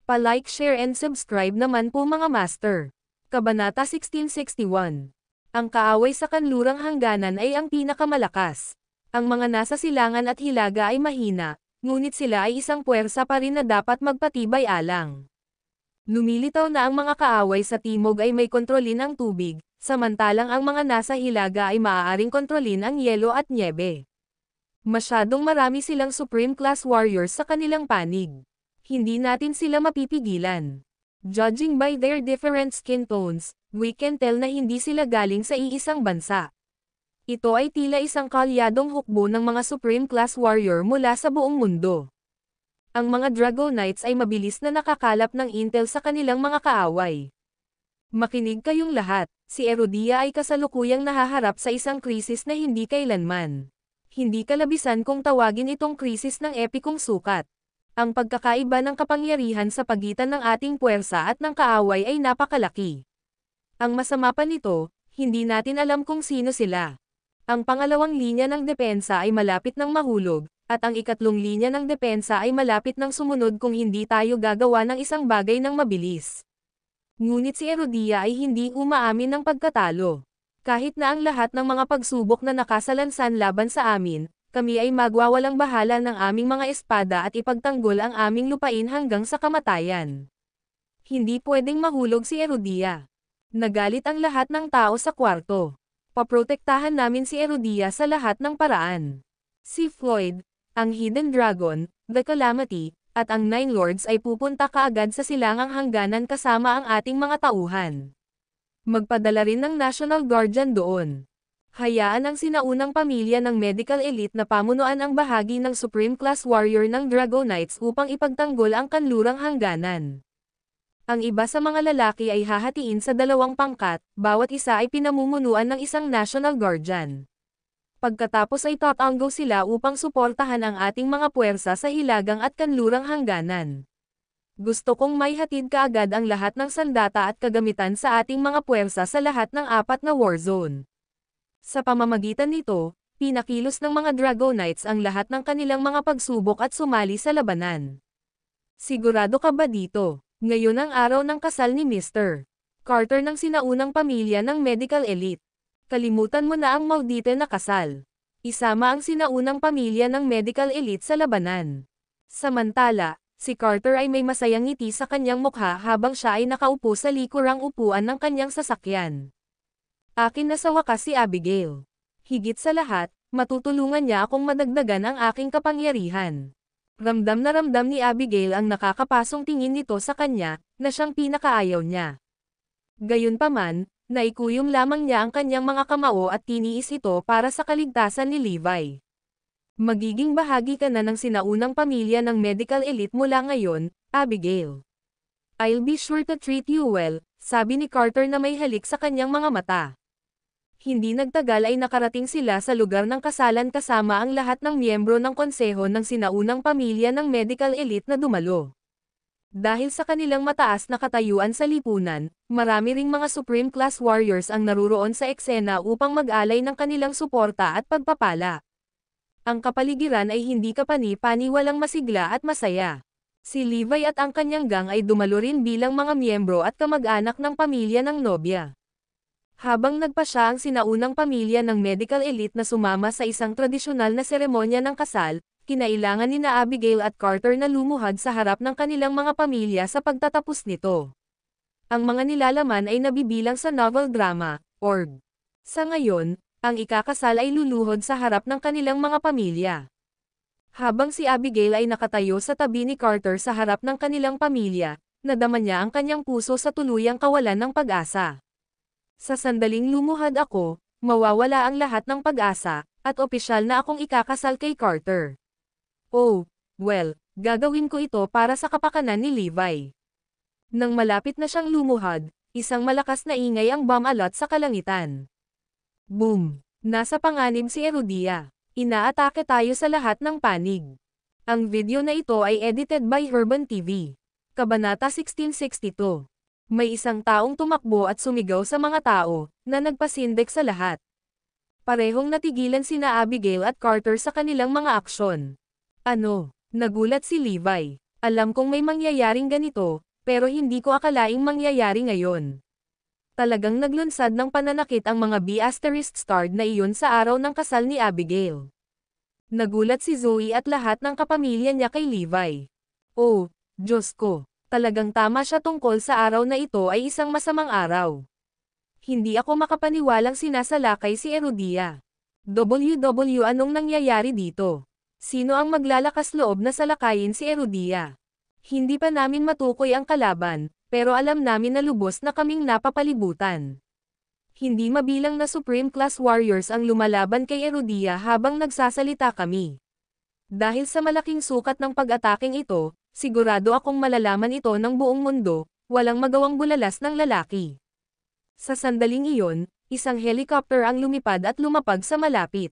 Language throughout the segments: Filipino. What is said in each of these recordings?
Pa-like, share and subscribe naman po mga master. Kabanata 1661. Ang kaaway sa kanlurang hangganan ay ang pinakamalakas. Ang mga nasa silangan at hilaga ay mahina, ngunit sila ay isang puwersa pa rin na dapat magpatibay alang. Lumilitaw na ang mga kaaway sa timog ay may kontrolin ang tubig, samantalang ang mga nasa hilaga ay maaaring kontrolin ang yelo at nyebe. Masyadong marami silang Supreme Class Warriors sa kanilang panig. Hindi natin sila mapipigilan. Judging by their different skin tones, we can tell na hindi sila galing sa iisang bansa. Ito ay tila isang kalyadong hukbo ng mga Supreme Class Warrior mula sa buong mundo. Ang mga Dragonites ay mabilis na nakakalap ng intel sa kanilang mga kaaway. Makinig kayong lahat, si Erudia ay kasalukuyang nahaharap sa isang krisis na hindi kailanman. Hindi kalabisan kung tawagin itong krisis ng epikong sukat. Ang pagkakaiba ng kapangyarihan sa pagitan ng ating puwersa at ng kaaway ay napakalaki. Ang masama pa nito, hindi natin alam kung sino sila. Ang pangalawang linya ng depensa ay malapit ng mahulog, at ang ikatlong linya ng depensa ay malapit ng sumunod kung hindi tayo gagawa ng isang bagay ng mabilis. Ngunit si Erudia ay hindi umaamin ng pagkatalo. Kahit na ang lahat ng mga pagsubok na nakasalansan laban sa amin, kami ay magwawalang bahala ng aming mga espada at ipagtanggol ang aming lupain hanggang sa kamatayan. Hindi pwedeng mahulog si Erudia. Nagalit ang lahat ng tao sa kwarto. Paprotektahan namin si Erudia sa lahat ng paraan. Si Floyd, ang Hidden Dragon, The Calamity, at ang Nine Lords ay pupunta kaagad sa silangang hangganan kasama ang ating mga tauhan. Magpadala rin ng National Guardian doon. Hayaan ang sinaunang pamilya ng medical elite na pamunuan ang bahagi ng Supreme Class Warrior ng Dragonites upang ipagtanggol ang kanlurang hangganan. Ang iba sa mga lalaki ay hahatiin sa dalawang pangkat, bawat isa ay pinamumunuan ng isang National Guardian. Pagkatapos ay tatanggo sila upang suportahan ang ating mga puwersa sa hilagang at kanlurang hangganan. Gusto kong maihatid kaagad ang lahat ng sandata at kagamitan sa ating mga puwersa sa lahat ng 4 na war zone. Sa pamamagitan nito, pinakilos ng mga Dragonites ang lahat ng kanilang mga pagsubok at sumali sa labanan. Sigurado ka ba dito? Ngayon ang araw ng kasal ni Mr. Carter ng sinaunang pamilya ng medical elite. Kalimutan mo na ang maudite na kasal. Isama ang sinaunang pamilya ng medical elite sa labanan. Samantala, si Carter ay may masayang ngiti sa kanyang mukha habang siya ay nakaupo sa likurang upuan ng kanyang sasakyan. Akin na sa wakas si Abigail. Higit sa lahat, matutulungan niya akong madagdagan ang aking kapangyarihan. Ramdam na ramdam ni Abigail ang nakakapasong tingin nito sa kanya, na siyang pinakaayaw niya. Gayunpaman, naikuyom lamang niya ang kanyang mga kamao at tiniis ito para sa kaligtasan ni Levi. Magiging bahagi ka na ng sinaunang pamilya ng medical elite mula ngayon, Abigail. I'll be sure to treat you well, sabi ni Carter na may halik sa kanyang mga mata. Hindi nagtagal ay nakarating sila sa lugar ng kasalan kasama ang lahat ng miyembro ng konseho ng sinaunang pamilya ng medical elite na dumalo. Dahil sa kanilang mataas na katayuan sa lipunan, marami ring mga Supreme Class Warriors ang naruroon sa eksena upang mag-alay ng kanilang suporta at pagpapala. Ang kapaligiran ay hindi kapani-pani, walang masigla at masaya. Si Levi at ang kanyang gang ay dumalo rin bilang mga miyembro at kamag-anak ng pamilya ng nobya. Habang nagpa siya ang sinaunang pamilya ng medical elite na sumama sa isang tradisyonal na seremonya ng kasal, kinailangan ni na Abigail at Carter na lumuhad sa harap ng kanilang mga pamilya sa pagtatapos nito. Ang mga nilalaman ay nabibilang sa novel drama, org. Sa ngayon, ang ikakasal ay luluhod sa harap ng kanilang mga pamilya. Habang si Abigail ay nakatayo sa tabi ni Carter sa harap ng kanilang pamilya, nadama niya ang kanyang puso sa tuluyang kawalan ng pag-asa. Sa sandaling lumuhad ako, mawawala ang lahat ng pag-asa, at opisyal na akong ikakasal kay Carter. Oh, well, gagawin ko ito para sa kapakanan ni Levi. Nang malapit na siyang lumuhad, isang malakas na ingay ang bumalot sa kalangitan. Boom! Nasa panganib si Erudia. Inaatake tayo sa lahat ng panig. Ang video na ito ay edited by Herban TV. Kabanata 1662. May isang taong tumakbo at sumigaw sa mga tao, na nagpasindek sa lahat. Parehong natigilan sina Abigail at Carter sa kanilang mga aksyon. Ano? Nagulat si Levi. Alam kong may mangyayaring ganito, pero hindi ko akalaing mangyayari ngayon. Talagang naglunsad ng pananakit ang mga B***starred na iyon sa araw ng kasal ni Abigail. Nagulat si Zoe at lahat ng kapamilya niya kay Levi. Oh, Diyos ko, talagang tama siya tungkol sa araw na ito ay isang masamang araw. Hindi ako makapaniwalang sinasalakay si Herodia. Anong nangyayari dito? Sino ang maglalakas loob na salakayin si Herodia? Hindi pa namin matukoy ang kalaban, pero alam namin na lubos na kaming napapalibutan. Hindi mabilang na Supreme Class Warriors ang lumalaban kay Herodia habang nagsasalita kami. Dahil sa malaking sukat ng pag-ataking ito, sigurado akong malalaman ito ng buong mundo, walang magawang bulalas ng lalaki. Sa sandaling iyon, isang helicopter ang lumipad at lumapag sa malapit.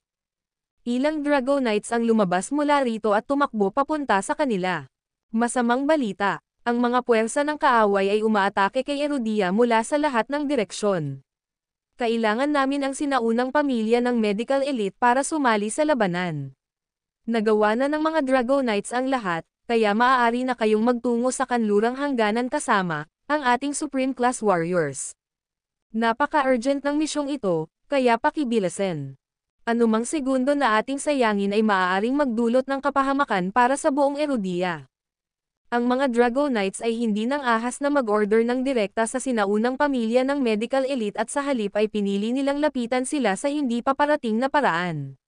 Ilang Dragonites ang lumabas mula rito at tumakbo papunta sa kanila. Masamang balita, ang mga puwersa ng kaaway ay umaatake kay Herodia mula sa lahat ng direksyon. Kailangan namin ang sinaunang pamilya ng medical elite para sumali sa labanan. Nagawa na ng mga Dragonites ang lahat, kaya maaari na kayong magtungo sa kanlurang hangganan kasama ang ating Supreme Class Warriors. Napaka-urgent ng misyong ito, kaya pakibilisin. Anumang segundo na ating sayangin ay maaaring magdulot ng kapahamakan para sa buong Herodia. Ang mga Dragonites ay hindi nang ahas na mag-order ng direkta sa sinaunang pamilya ng medical elite at sa halip ay pinili nilang lapitan sila sa hindi pa parating na paraan.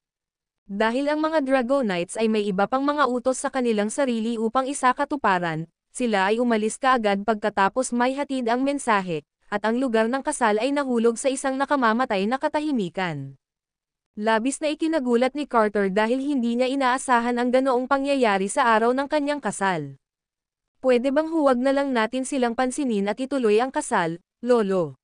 Dahil ang mga Dragonites ay may iba pang mga utos sa kanilang sarili upang isakatuparan, sila ay umalis kaagad pagkatapos may hatid ang mensahe, at ang lugar ng kasal ay nahulog sa isang nakamamatay na katahimikan. Labis na ikinagulat ni Carter dahil hindi niya inaasahan ang ganoong pangyayari sa araw ng kanyang kasal. Pwede bang huwag na lang natin silang pansinin at ituloy ang kasal, Lolo?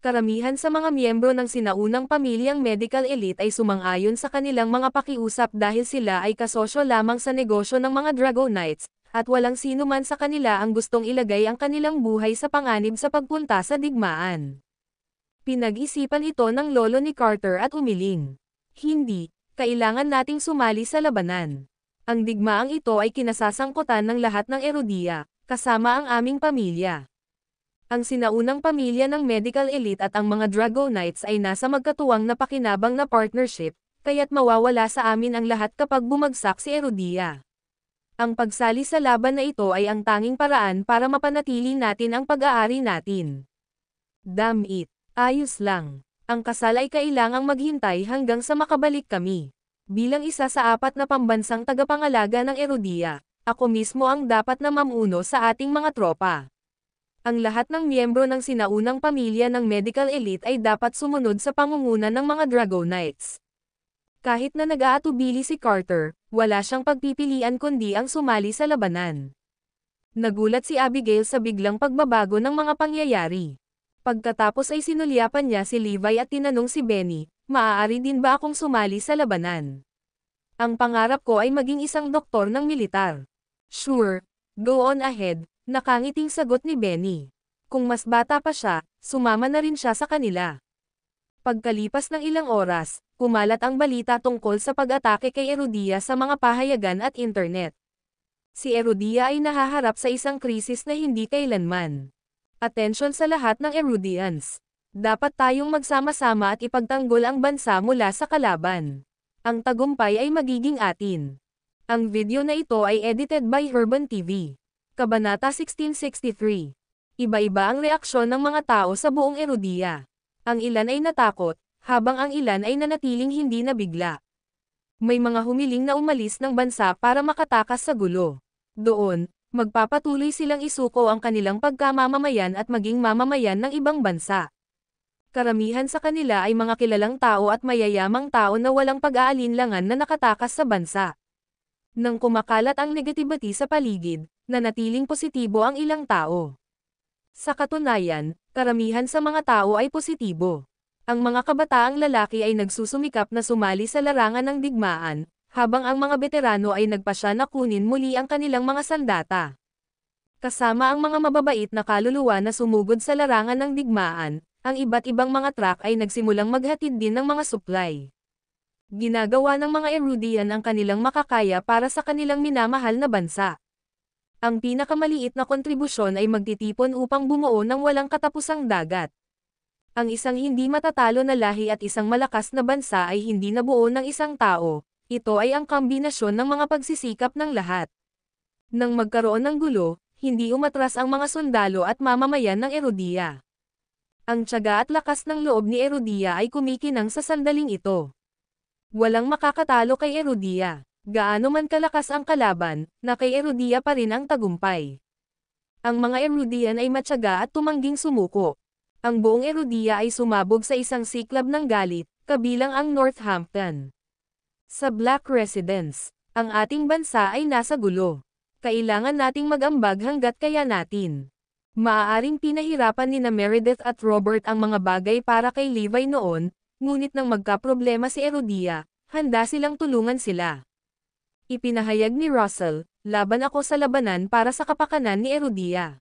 Karamihan sa mga miyembro ng sinaunang pamilyang medical elite ay sumang-ayon sa kanilang mga pakiusap dahil sila ay kasosyo lamang sa negosyo ng mga Dragonites, at walang sino man sa kanila ang gustong ilagay ang kanilang buhay sa panganib sa pagpunta sa digmaan. Pinag-isipan ito ng lolo ni Carter at umiling. Hindi, kailangan nating sumali sa labanan. Ang digmaang ito ay kinasasangkutan ng lahat ng Herodia, kasama ang aming pamilya. Ang sinaunang pamilya ng medical elite at ang mga Dragonites ay nasa magkatuwang na pakinabang na partnership, kaya't mawawala sa amin ang lahat kapag bumagsak si Herodia. Ang pagsali sa laban na ito ay ang tanging paraan para mapanatili natin ang pag-aari natin. Damn it. Ayos lang. Ang kasal ay kailangang maghintay hanggang sa makabalik kami. Bilang isa sa 4 na pambansang tagapangalaga ng Herodia, ako mismo ang dapat na mamuno sa ating mga tropa. Ang lahat ng miyembro ng sinaunang pamilya ng medical elite ay dapat sumunod sa pangunguna ng mga Dragonites. Kahit na nag-aatubili si Carter, wala siyang pagpipilian kundi ang sumali sa labanan. Nagulat si Abigail sa biglang pagbabago ng mga pangyayari. Pagkatapos ay sinulyapan niya si Levi at tinanong si Benny, maaari din ba akong sumali sa labanan? Ang pangarap ko ay maging isang doktor ng militar. Sure, go on ahead, nakangiting sagot ni Benny. Kung mas bata pa siya, sumama na rin siya sa kanila. Pagkalipas ng ilang oras, kumalat ang balita tungkol sa pag-atake kay Herodia sa mga pahayagan at internet. Si Herodia ay nahaharap sa isang krisis na hindi kailanman. Atensyon sa lahat ng Herodians. Dapat tayong magsama-sama at ipagtanggol ang bansa mula sa kalaban. Ang tagumpay ay magiging atin. Ang video na ito ay edited by Herban TV. Kabanata 1663. Iba-iba ang reaksyon ng mga tao sa buong Herodia. Ang ilan ay natakot, habang ang ilan ay nanatiling hindi nabigla. May mga humiling na umalis ng bansa para makatakas sa gulo. Doon, magpapatuloy silang isuko ang kanilang pagkamamamayan at maging mamamayan ng ibang bansa. Karamihan sa kanila ay mga kilalang tao at mayayamang tao na walang pag-aalinlangan na nakatakas sa bansa. Nang kumakalat ang negativity sa paligid, nanatiling positibo ang ilang tao. Sa katunayan, karamihan sa mga tao ay positibo. Ang mga kabataang lalaki ay nagsusumikap na sumali sa larangan ng digmaan, habang ang mga veterano ay nagpasya na kunin muli ang kanilang mga sandata. Kasama ang mga mababait na kaluluwa na sumugod sa larangan ng digmaan, ang iba't ibang mga truck ay nagsimulang maghatid din ng mga supply. Ginagawa ng mga Herodian ang kanilang makakaya para sa kanilang minamahal na bansa. Ang pinakamaliit na kontribusyon ay magtitipon upang bumuo ng walang katapusang dagat. Ang isang hindi matatalo na lahi at isang malakas na bansa ay hindi nabuo ng isang tao. Ito ay ang kombinasyon ng mga pagsisikap ng lahat. Nang magkaroon ng gulo, hindi umatras ang mga sundalo at mamamayan ng Erudia. Ang tiyaga at lakas ng loob ni Erudia ay kumikinang sa sandaling ito. Walang makakatalo kay Erudia. Gaano man kalakas ang kalaban, na kay Erudia pa rin ang tagumpay. Ang mga Erudian ay matyaga at tumangging sumuko. Ang buong Erudia ay sumabog sa isang siklab ng galit, kabilang ang Northampton. Sa Black Residence, ang ating bansa ay nasa gulo. Kailangan nating mag-ambag hanggat kaya natin. Maaaring pinahirapan ni Meredith at Robert ang mga bagay para kay Levi noon, ngunit nang magkaproblema si Erudia, handa silang tulungan sila. Ipinahayag ni Russell, laban ako sa labanan para sa kapakanan ni Erudia.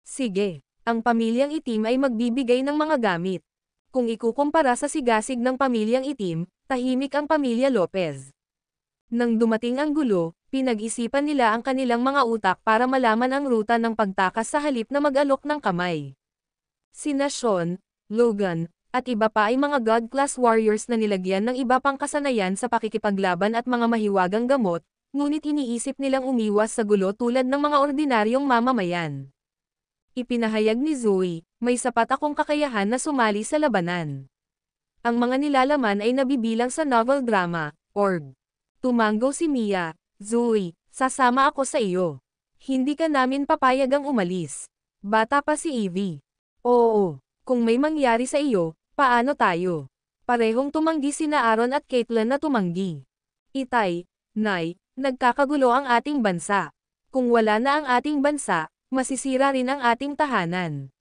Sige, ang pamilyang itim ay magbibigay ng mga gamit. Kung ikukumpara sa sigasig ng pamilyang itim, tahimik ang pamilya Lopez. Nang dumating ang gulo, pinag-isipan nila ang kanilang mga utak para malaman ang ruta ng pagtakas sa halip na mag-alok ng kamay. Sina Sean, Logan, at iba pa ay mga God-class warriors na nilagyan ng iba pang kasanayan sa pakikipaglaban at mga mahiwagang gamot, ngunit iniisip nilang umiwas sa gulo tulad ng mga ordinaryong mamamayan. Ipinahayag ni Zoe, may sapat akong kakayahan na sumali sa labanan. Ang mga nilalaman ay nabibilang sa novel drama, org. Tumango si Mia, Zoe, sasama ako sa iyo. Hindi ka namin papayagang umalis. Bata pa si Evie. Oo, kung may mangyari sa iyo, paano tayo? Parehong tumanggi sina Aaron at Caitlin na tumanggi. Itay, Nay, nagkakagulo ang ating bansa. Kung wala na ang ating bansa, masisira rin ang ating tahanan.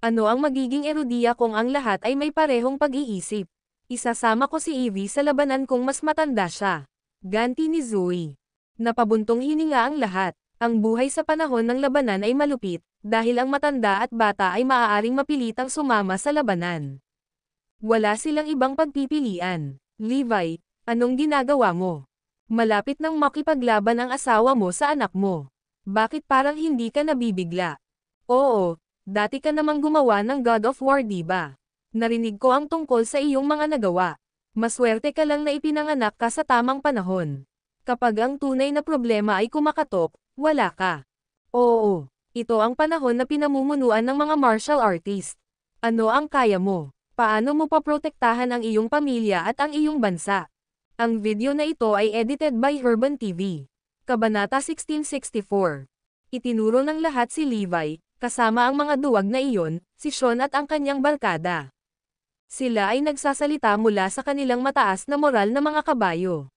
Ano ang magiging Erudia kung ang lahat ay may parehong pag-iisip? Isasama ko si Evie sa labanan kung mas matanda siya. Ganti ni Zoe. Napabuntong hininga ang lahat. Ang buhay sa panahon ng labanan ay malupit, dahil ang matanda at bata ay maaaring mapilitang sumama sa labanan. Wala silang ibang pagpipilian. Levi, anong ginagawa mo? Malapit nang makipaglaban ang asawa mo sa anak mo. Bakit parang hindi ka nabibigla? Oo, dati ka namang gumawa ng God of War, diba? Narinig ko ang tungkol sa iyong mga nagawa. Maswerte ka lang na ipinanganak ka sa tamang panahon. Kapag ang tunay na problema ay kumakatok, wala ka. Oo, ito ang panahon na pinamumunuan ng mga martial artist. Ano ang kaya mo? Paano mo paprotektahan ang iyong pamilya at ang iyong bansa? Ang video na ito ay edited by Herban TV. Kabanata 1664. Itinuro ng lahat si Levi, kasama ang mga duwag na iyon, si Sean at ang kanyang barkada. Sila ay nagsasalita mula sa kanilang mataas na moral na mga kabayo.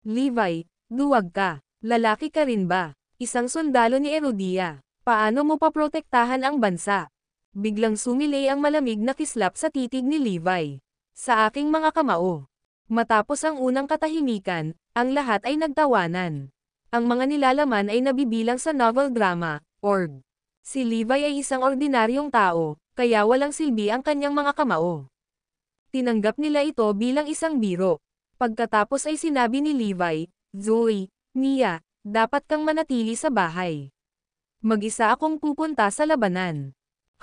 Levi, duwag ka. Lalaki ka rin ba? Isang sundalo ni Erudia. Paano mo paprotektahan ang bansa? Biglang sumilay ang malamig na kislap sa titig ni Levi. Sa aking mga kamao. Matapos ang unang katahimikan, ang lahat ay nagtawanan. Ang mga nilalaman ay nabibilang sa novel drama, org. Si Levi ay isang ordinaryong tao, kaya walang silbi ang kanyang mga kamao. Tinanggap nila ito bilang isang biro. Pagkatapos ay sinabi ni Levi, Zoe, Mia, dapat kang manatili sa bahay. Mag-isa akong pupunta sa labanan.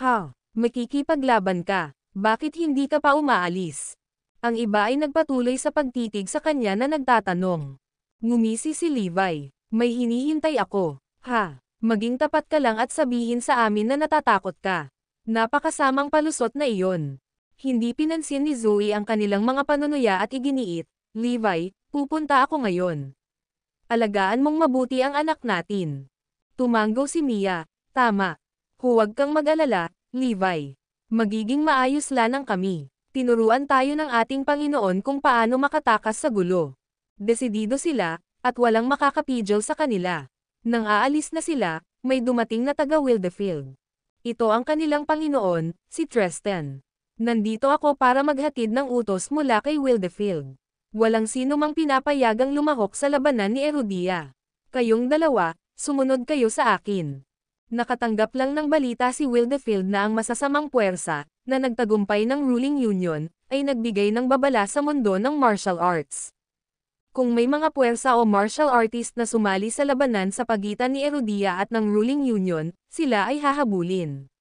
Ha, makikipaglaban ka, bakit hindi ka pa umaalis? Ang iba ay nagpatuloy sa pagtitig sa kanya na nagtatanong. Ngumisi si Levi, may hinihintay ako. Ha, maging tapat ka lang at sabihin sa amin na natatakot ka. Napakasamang palusot na iyon. Hindi pinansin ni Zoe ang kanilang mga panunuya at iginiit, Levi, pupunta ako ngayon. Alagaan mong mabuti ang anak natin. Tumango si Mia, tama. Huwag kang mag-alala, Levi. Magiging maayos lang kami. Tinuruan tayo ng ating Panginoon kung paano makatakas sa gulo. Desidido sila, at walang makakapigil sa kanila. Nang aalis na sila, may dumating na taga Wildefield. Ito ang kanilang Panginoon, si Tristan. Nandito ako para maghatid ng utos mula kay Wildefield. Walang sino mang pinapayagang lumahok sa labanan ni Erudia. Kayong dalawa, sumunod kayo sa akin. Nakatanggap lang ng balita si Wildefield na ang masasamang puwersa, na nagtagumpay ng ruling union, ay nagbigay ng babala sa mundo ng martial arts. Kung may mga puwersa o martial artist na sumali sa labanan sa pagitan ni Erudia at ng ruling union, sila ay hahabulin.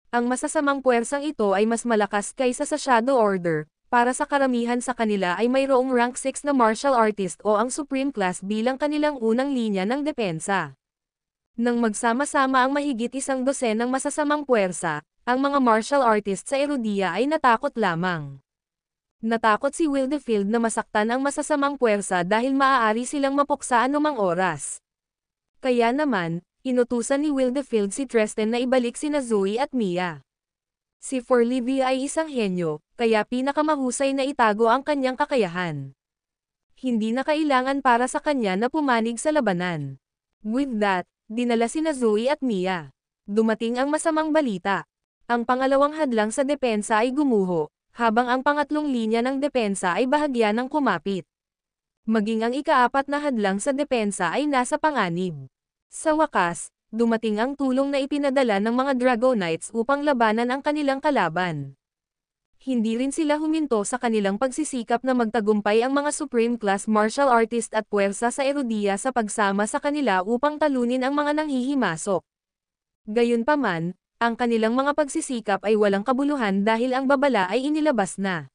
Ang masasamang puwersang ito ay mas malakas kaysa sa Shadow Order, para sa karamihan sa kanila ay mayroong rank 6 na martial artist o ang Supreme Class bilang kanilang unang linya ng depensa. Nang magsama-sama ang mahigit 100 ng masasamang puwersa, ang mga martial artist sa Erudia ay natakot lamang. Natakot si Wildefield na masaktan ang masasamang puwersa dahil maaari silang mapuksa anumang oras. Kaya naman, inutusan ni Wildefield si Tristan na ibalik sina Zoe at Mia. Si Forlivia ay isang henyo, kaya pinakamahusay na itago ang kanyang kakayahan. Hindi na kailangan para sa kanya na pumanig sa labanan. With that, dinala sina Zoe at Mia. Dumating ang masamang balita. Ang pangalawang hadlang sa depensa ay gumuho, habang ang pangatlong linya ng depensa ay bahagya ng kumapit. Maging ang ikaapat na hadlang sa depensa ay nasa panganib. Sa wakas, dumating ang tulong na ipinadala ng mga Dragonites upang labanan ang kanilang kalaban. Hindi rin sila huminto sa kanilang pagsisikap na magtagumpay ang mga Supreme Class martial artist at puwersa sa Erudia sa pagsama sa kanila upang talunin ang mga nanghihimasok. Gayunpaman, ang kanilang mga pagsisikap ay walang kabuluhan dahil ang babala ay inilabas na.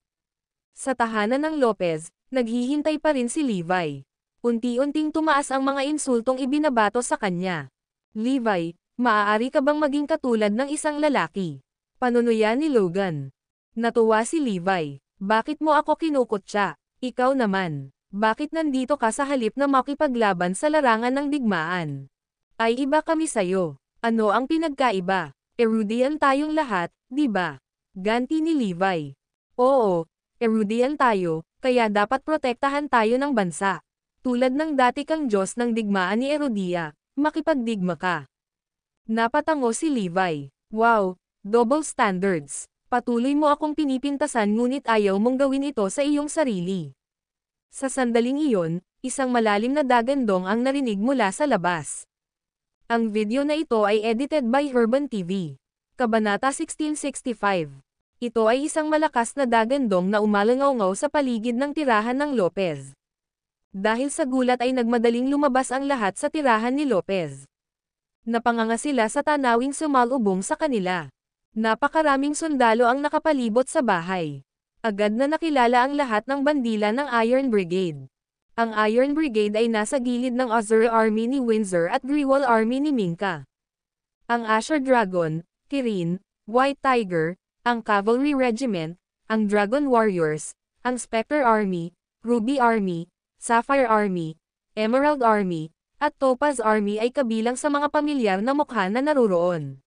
Sa tahanan ng Lopez, naghihintay pa rin si Levi. Unti-unting tumaas ang mga insultong ibinabato sa kanya. Levi, maaari ka bang maging katulad ng isang lalaki? Panunuya ni Logan. Natuwa si Levi. Bakit mo ako kinukutya? Ikaw naman. Bakit nandito ka sa halip na makipaglaban sa larangan ng digmaan? Ay iba kami sayo. Ano ang pinagkaiba? Erudian tayong lahat, di ba? Ganti ni Levi. Oo, Erudian tayo, kaya dapat protektahan tayo ng bansa. Tulad ng dati kang Diyos ng digmaan ni Erudia, makipagdigma ka. Napatango si Levi. Wow, double standards. Patuloy mo akong pinipintasan ngunit ayaw mong gawin ito sa iyong sarili. Sa sandaling iyon, isang malalim na dagandong ang narinig mula sa labas. Ang video na ito ay edited by Herban TV. Kabanata 1665. Ito ay isang malakas na dagandong na umalangaw-ngaw sa paligid ng tirahan ng Lopez. Dahil sa gulat ay nagmadaling lumabas ang lahat sa tirahan ni Lopez. Napanganga sila sa tanawing sumalubong sa kanila. Napakaraming sundalo ang nakapalibot sa bahay. Agad na nakilala ang lahat ng bandila ng Iron Brigade. Ang Iron Brigade ay nasa gilid ng Azure Army ni Windsor at Grewal Army ni Minka. Ang Asher Dragon, Kirin, White Tiger, ang Cavalry Regiment, ang Dragon Warriors, ang Spectre Army, Ruby Army, Sapphire Army, Emerald Army, at Topaz Army ay kabilang sa mga pamilyar na mukha na naruroon.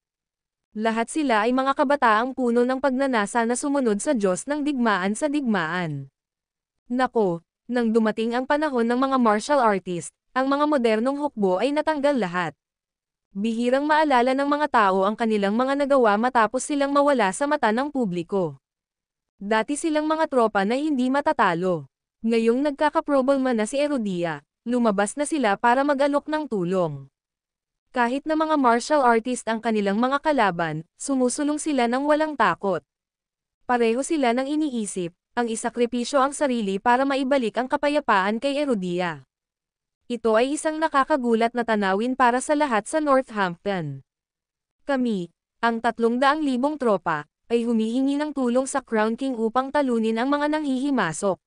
Lahat sila ay mga kabataang puno ng pagnanasa na sumunod sa Diyos ng digmaan sa digmaan. Nako! Nang dumating ang panahon ng mga martial artist, ang mga modernong hukbo ay natanggal lahat. Bihirang maalala ng mga tao ang kanilang mga nagawa matapos silang mawala sa mata ng publiko. Dati silang mga tropa na hindi matatalo. Ngayong nagkakaproblema na si Erudia, lumabas na sila para mag-alok ng tulong. Kahit na mga martial artist ang kanilang mga kalaban, sumusulong sila ng walang takot. Pareho sila ng iniisip, ang isakripisyo ang sarili para maibalik ang kapayapaan kay Erudia. Ito ay isang nakakagulat na tanawin para sa lahat sa Northampton. Kami, ang 300,000 tropa, ay humihingi ng tulong sa Crown King upang talunin ang mga nanghihimasok.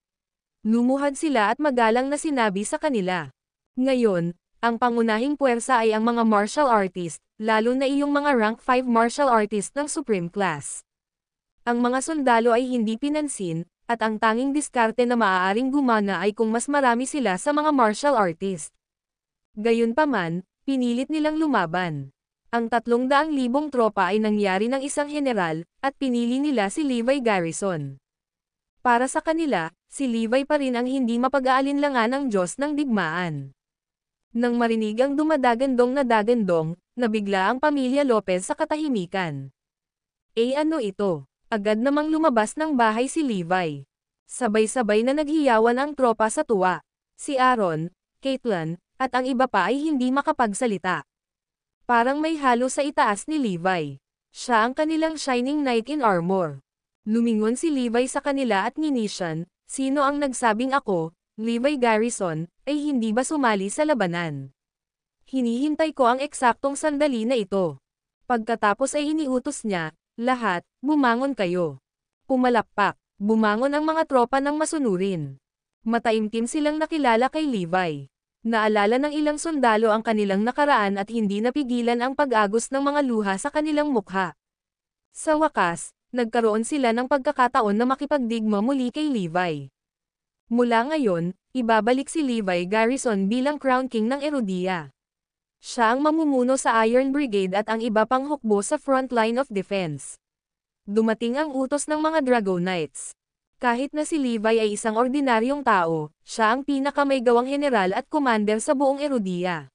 Lumuhad sila at magalang na sinabi sa kanila. Ngayon, ang pangunahing puwersa ay ang mga martial artist, lalo na iyong mga rank 5 martial artist ng Supreme Class. Ang mga sundalo ay hindi pinansin, at ang tanging diskarte na maaaring gumana ay kung mas marami sila sa mga martial artist. Gayunpaman, pinilit nilang lumaban. Ang 300,000 tropa ay nangyari ng isang general, at pinili nila si Levi Garrison. Para sa kanila, si Levi pa rin ang hindi mapag-aalinlangan ng Diyos ng digmaan. Nang marinig ang dumadagandong na dagandong, nabigla ang pamilya Lopez sa katahimikan. Ano ito? Agad namang lumabas ng bahay si Levi. Sabay-sabay na naghiyawan ang tropa sa tuwa. Si Aaron, Caitlin, at ang iba pa ay hindi makapagsalita. Parang may halo sa itaas ni Levi. Siya ang kanilang shining knight in armor. Lumingon si Levi sa kanila at nginisyan, sino ang nagsabing ako, Levi Garrison, ay hindi ba sumali sa labanan? Hinihintay ko ang eksaktong sandali na ito. Pagkatapos ay iniutos niya, lahat, bumangon kayo. Pumalakpak, bumangon ang mga tropa ng masunurin. Mataimtim silang nakilala kay Levi. Naalala ng ilang sundalo ang kanilang nakaraan at hindi napigilan ang pag-agos ng mga luha sa kanilang mukha. Sa wakas, nagkaroon sila ng pagkakataon na makipagdigma muli kay Levi. Mula ngayon, ibabalik si Levi Garrison bilang Crown King ng Erudia. Siya ang mamumuno sa Iron Brigade at ang iba pang hukbo sa front line of defense. Dumating ang utos ng mga Dragonites. Kahit na si Levi ay isang ordinaryong tao, siya ang pinakamayagawang general at commander sa buong Erudia.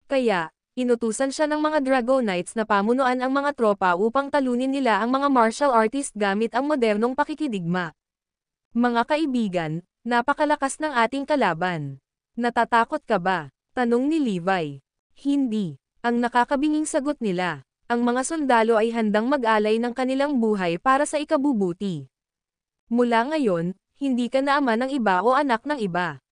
Kaya, inutusan siya ng mga Dragonites na pamunuan ang mga tropa upang talunin nila ang mga martial artist gamit ang modernong pakikidigma. Mga kaibigan, napakalakas ng ating kalaban. Natatakot ka ba? Tanong ni Levi. Hindi. Ang nakakabinging sagot nila. Ang mga sundalo ay handang mag-alay ng kanilang buhay para sa ikabubuti. Mula ngayon, hindi ka na ama ng iba o anak ng iba.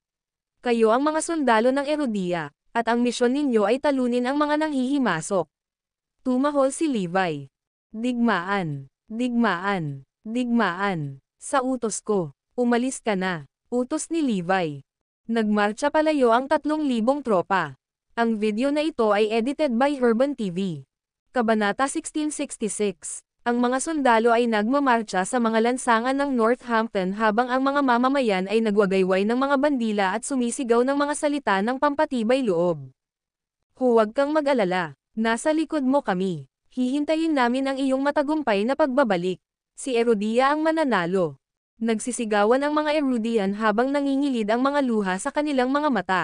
Kayo ang mga sundalo ng Erudia, at ang misyon ninyo ay talunin ang mga nanghihimasok. Tumahol si Levi. Digmaan, digmaan, digmaan. Sa utos ko, umalis ka na. Utos ni Levi. Nagmarcha palayo ang 3,000 tropa. Ang video na ito ay edited by Herban TV. Kabanata 1666. Ang mga sundalo ay nagmamarcha sa mga lansangan ng Northampton habang ang mga mamamayan ay nagwagayway ng mga bandila at sumisigaw ng mga salita ng pampatibay loob. Huwag kang mag-alala. Nasa likod mo kami. Hihintayin namin ang iyong matagumpay na pagbabalik. Si Erudia ang mananalo. Nagsisigawan ang mga Erudian habang nangingilid ang mga luha sa kanilang mga mata.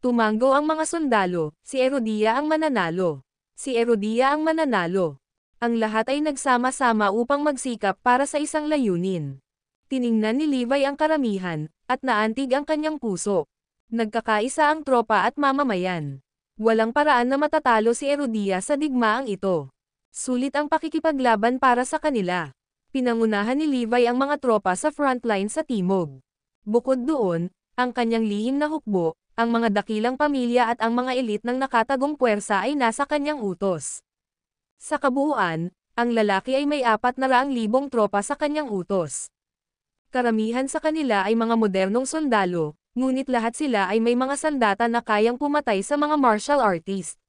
Tumango ang mga sundalo, si Erudia ang mananalo. Si Erudia ang mananalo. Ang lahat ay nagsama-sama upang magsikap para sa isang layunin. Tiningnan ni Levi ang karamihan, at naantig ang kanyang puso. Nagkakaisa ang tropa at mamamayan. Walang paraan na matatalo si Erudia sa digmaang ito. Sulit ang pakikipaglaban para sa kanila. Pinangunahan ni Levi ang mga tropa sa frontline sa timog. Bukod doon, ang kanyang lihim na hukbo, ang mga dakilang pamilya at ang mga elit ng nakatagong puwersa ay nasa kanyang utos. Sa kabuuan, ang lalaki ay may 400,000 tropa sa kanyang utos. Karamihan sa kanila ay mga modernong sundalo, ngunit lahat sila ay may mga sandata na kayang pumatay sa mga martial artist.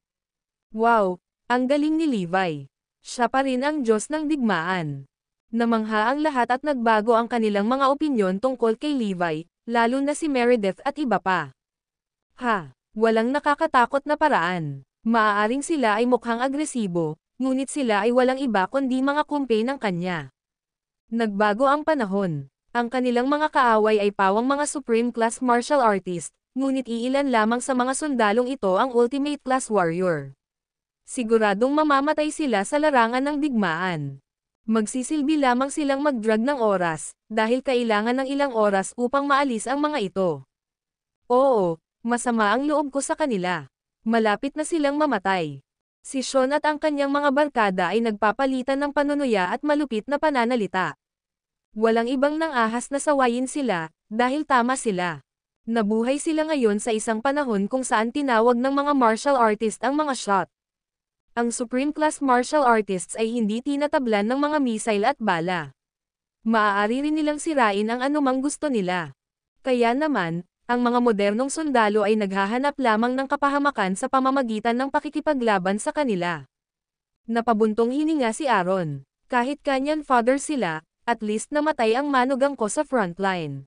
Wow! Ang galing ni Levi. Siya pa rin ang Diyos ng digmaan. Namangha ang lahat at nagbago ang kanilang mga opinyon tungkol kay Levi, lalo na si Meredith at iba pa. Walang nakakatakot na paraan. Maaaring sila ay mukhang agresibo, ngunit sila ay walang iba kundi mga kumpe ng kanya. Nagbago ang panahon. Ang kanilang mga kaaway ay pawang mga Supreme Class Martial Artist, ngunit iilan lamang sa mga sundalong ito ang Ultimate Class Warrior. Siguradong mamamatay sila sa larangan ng digmaan. Magsisilbi lamang silang mag-drag ng oras, dahil kailangan ng ilang oras upang maalis ang mga ito. Oo. Masama ang loob ko sa kanila. Malapit na silang mamatay. Si Sean at ang kanyang mga barkada ay nagpapalitan ng panunuya at malupit na pananalita. Walang ibang nang-ahas na sawayin sila, dahil tama sila. Nabuhay sila ngayon sa isang panahon kung saan tinawag ng mga martial artist ang mga shot. Ang Supreme Class Martial Artists ay hindi tinatablan ng mga missile at bala. Maaari rin nilang sirain ang anumang gusto nila. Kaya naman, ang mga modernong sundalo ay naghahanap lamang ng kapahamakan sa pamamagitan ng pakikipaglaban sa kanila. Napabuntong hininga si Aaron. Kahit kanyan father sila, at least namatay ang manugang ko sa frontline.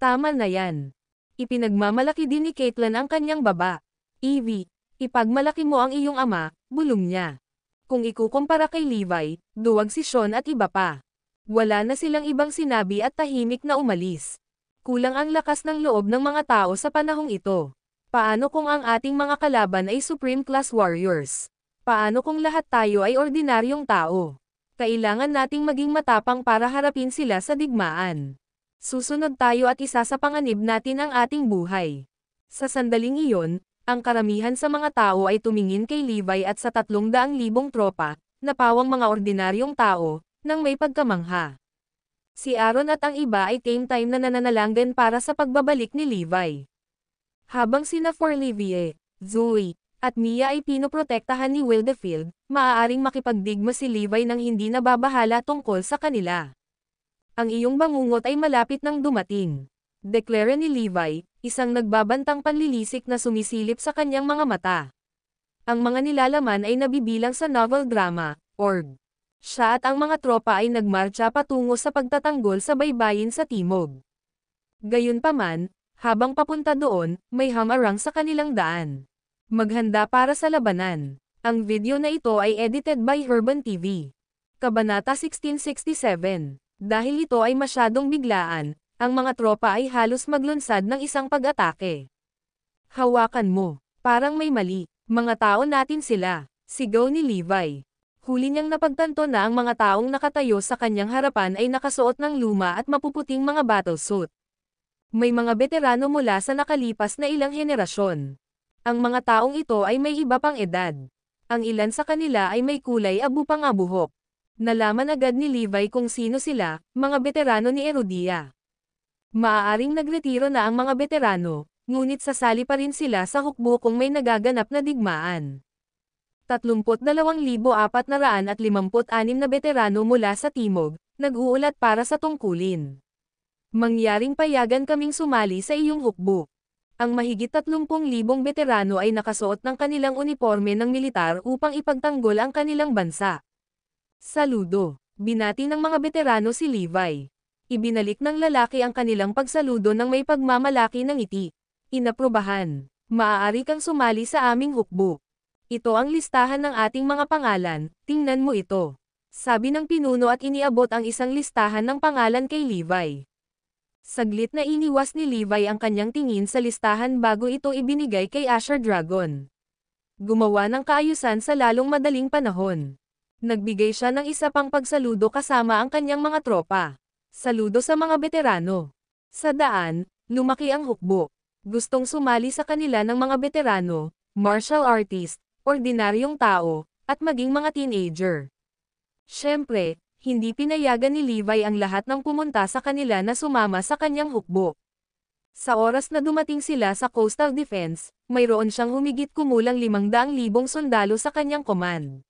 Tama na yan. Ipinagmamalaki din ni Caitlyn ang kanyang baba. Evie, ipagmalaki mo ang iyong ama, bulong niya. Kung ikukumpara kay Levi, duwag si Sean at iba pa. Wala na silang ibang sinabi at tahimik na umalis. Kulang ang lakas ng loob ng mga tao sa panahong ito. Paano kung ang ating mga kalaban ay Supreme Class Warriors? Paano kung lahat tayo ay ordinaryong tao? Kailangan nating maging matapang para harapin sila sa digmaan. Susunod tayo at isasapanganib natin ang ating buhay. Sa sandaling iyon, ang karamihan sa mga tao ay tumingin kay Levi at sa 300,000 tropa, na pawang mga ordinaryong tao, nang may pagkamangha. Si Aaron at ang iba ay game time na nananalangin para sa pagbabalik ni Levi. Habang sina Forlivie, Zoe, at Mia ay pinoprotektahan ni Wildefield, maaaring makipagdigma si Levi nang hindi nababahala tungkol sa kanila. Ang iyong bangungot ay malapit nang dumating. Deklara ni Levi, isang nagbabantang panlilisik na sumisilip sa kanyang mga mata. Ang mga nilalaman ay nabibilang sa novel drama, org. Siya at ang mga tropa ay nagmarcha patungo sa pagtatanggol sa baybayin sa timog. Gayunpaman, habang papunta doon, may hamarang sa kanilang daan. Maghanda para sa labanan. Ang video na ito ay edited by Urban TV. Kabanata 1667. Dahil ito ay masyadong biglaan, ang mga tropa ay halos maglunsad ng isang pag-atake. Hawakan mo, parang may mali, mga tao natin sila, sigaw ni Levi. Huli niyang napagtanto na ang mga taong nakatayo sa kanyang harapan ay nakasuot ng luma at mapuputing mga battlesuit. May mga veterano mula sa nakalipas na ilang henerasyon. Ang mga taong ito ay may iba pang edad. Ang ilan sa kanila ay may kulay abu-pang abuhok. Nalaman agad ni Levi kung sino sila, mga veterano ni Erudia. Maaaring nagretiro na ang mga veterano, ngunit sasali pa rin sila sa hukbo kung may nagaganap na digmaan. 32,456 na veterano mula sa timog, nag-uulat para sa tungkulin. Mangyaring payagan kaming sumali sa iyong hukbo. Ang mahigit 30,000 veterano ay nakasuot ng kanilang uniforme ng militar upang ipagtanggol ang kanilang bansa. Saludo. Binati ng mga veterano si Levi. Ibinalik ng lalaki ang kanilang pagsaludo ng may pagmamalaki ng ngiti. Inaprubahan. Maaari kang sumali sa aming hukbo. Ito ang listahan ng ating mga pangalan, tingnan mo ito. Sabi ng pinuno at iniabot ang isang listahan ng pangalan kay Levi. Saglit na iniwas ni Levi ang kanyang tingin sa listahan bago ito ibinigay kay Asher Dragon. Gumawa ng kaayusan sa lalong madaling panahon. Nagbigay siya ng isa pang pagsaludo kasama ang kanyang mga tropa. Saludo sa mga veterano. Sa daan, lumaki ang hukbo. Gustong sumali sa kanila ng mga veterano, martial artist, ordinaryong tao, at maging mga teenager. Siyempre, hindi pinayagan ni Levi ang lahat ng pumunta sa kanila na sumama sa kanyang hukbo. Sa oras na dumating sila sa Coastal Defense, mayroon siyang humigit kumulang 500,000 sundalo sa kanyang command.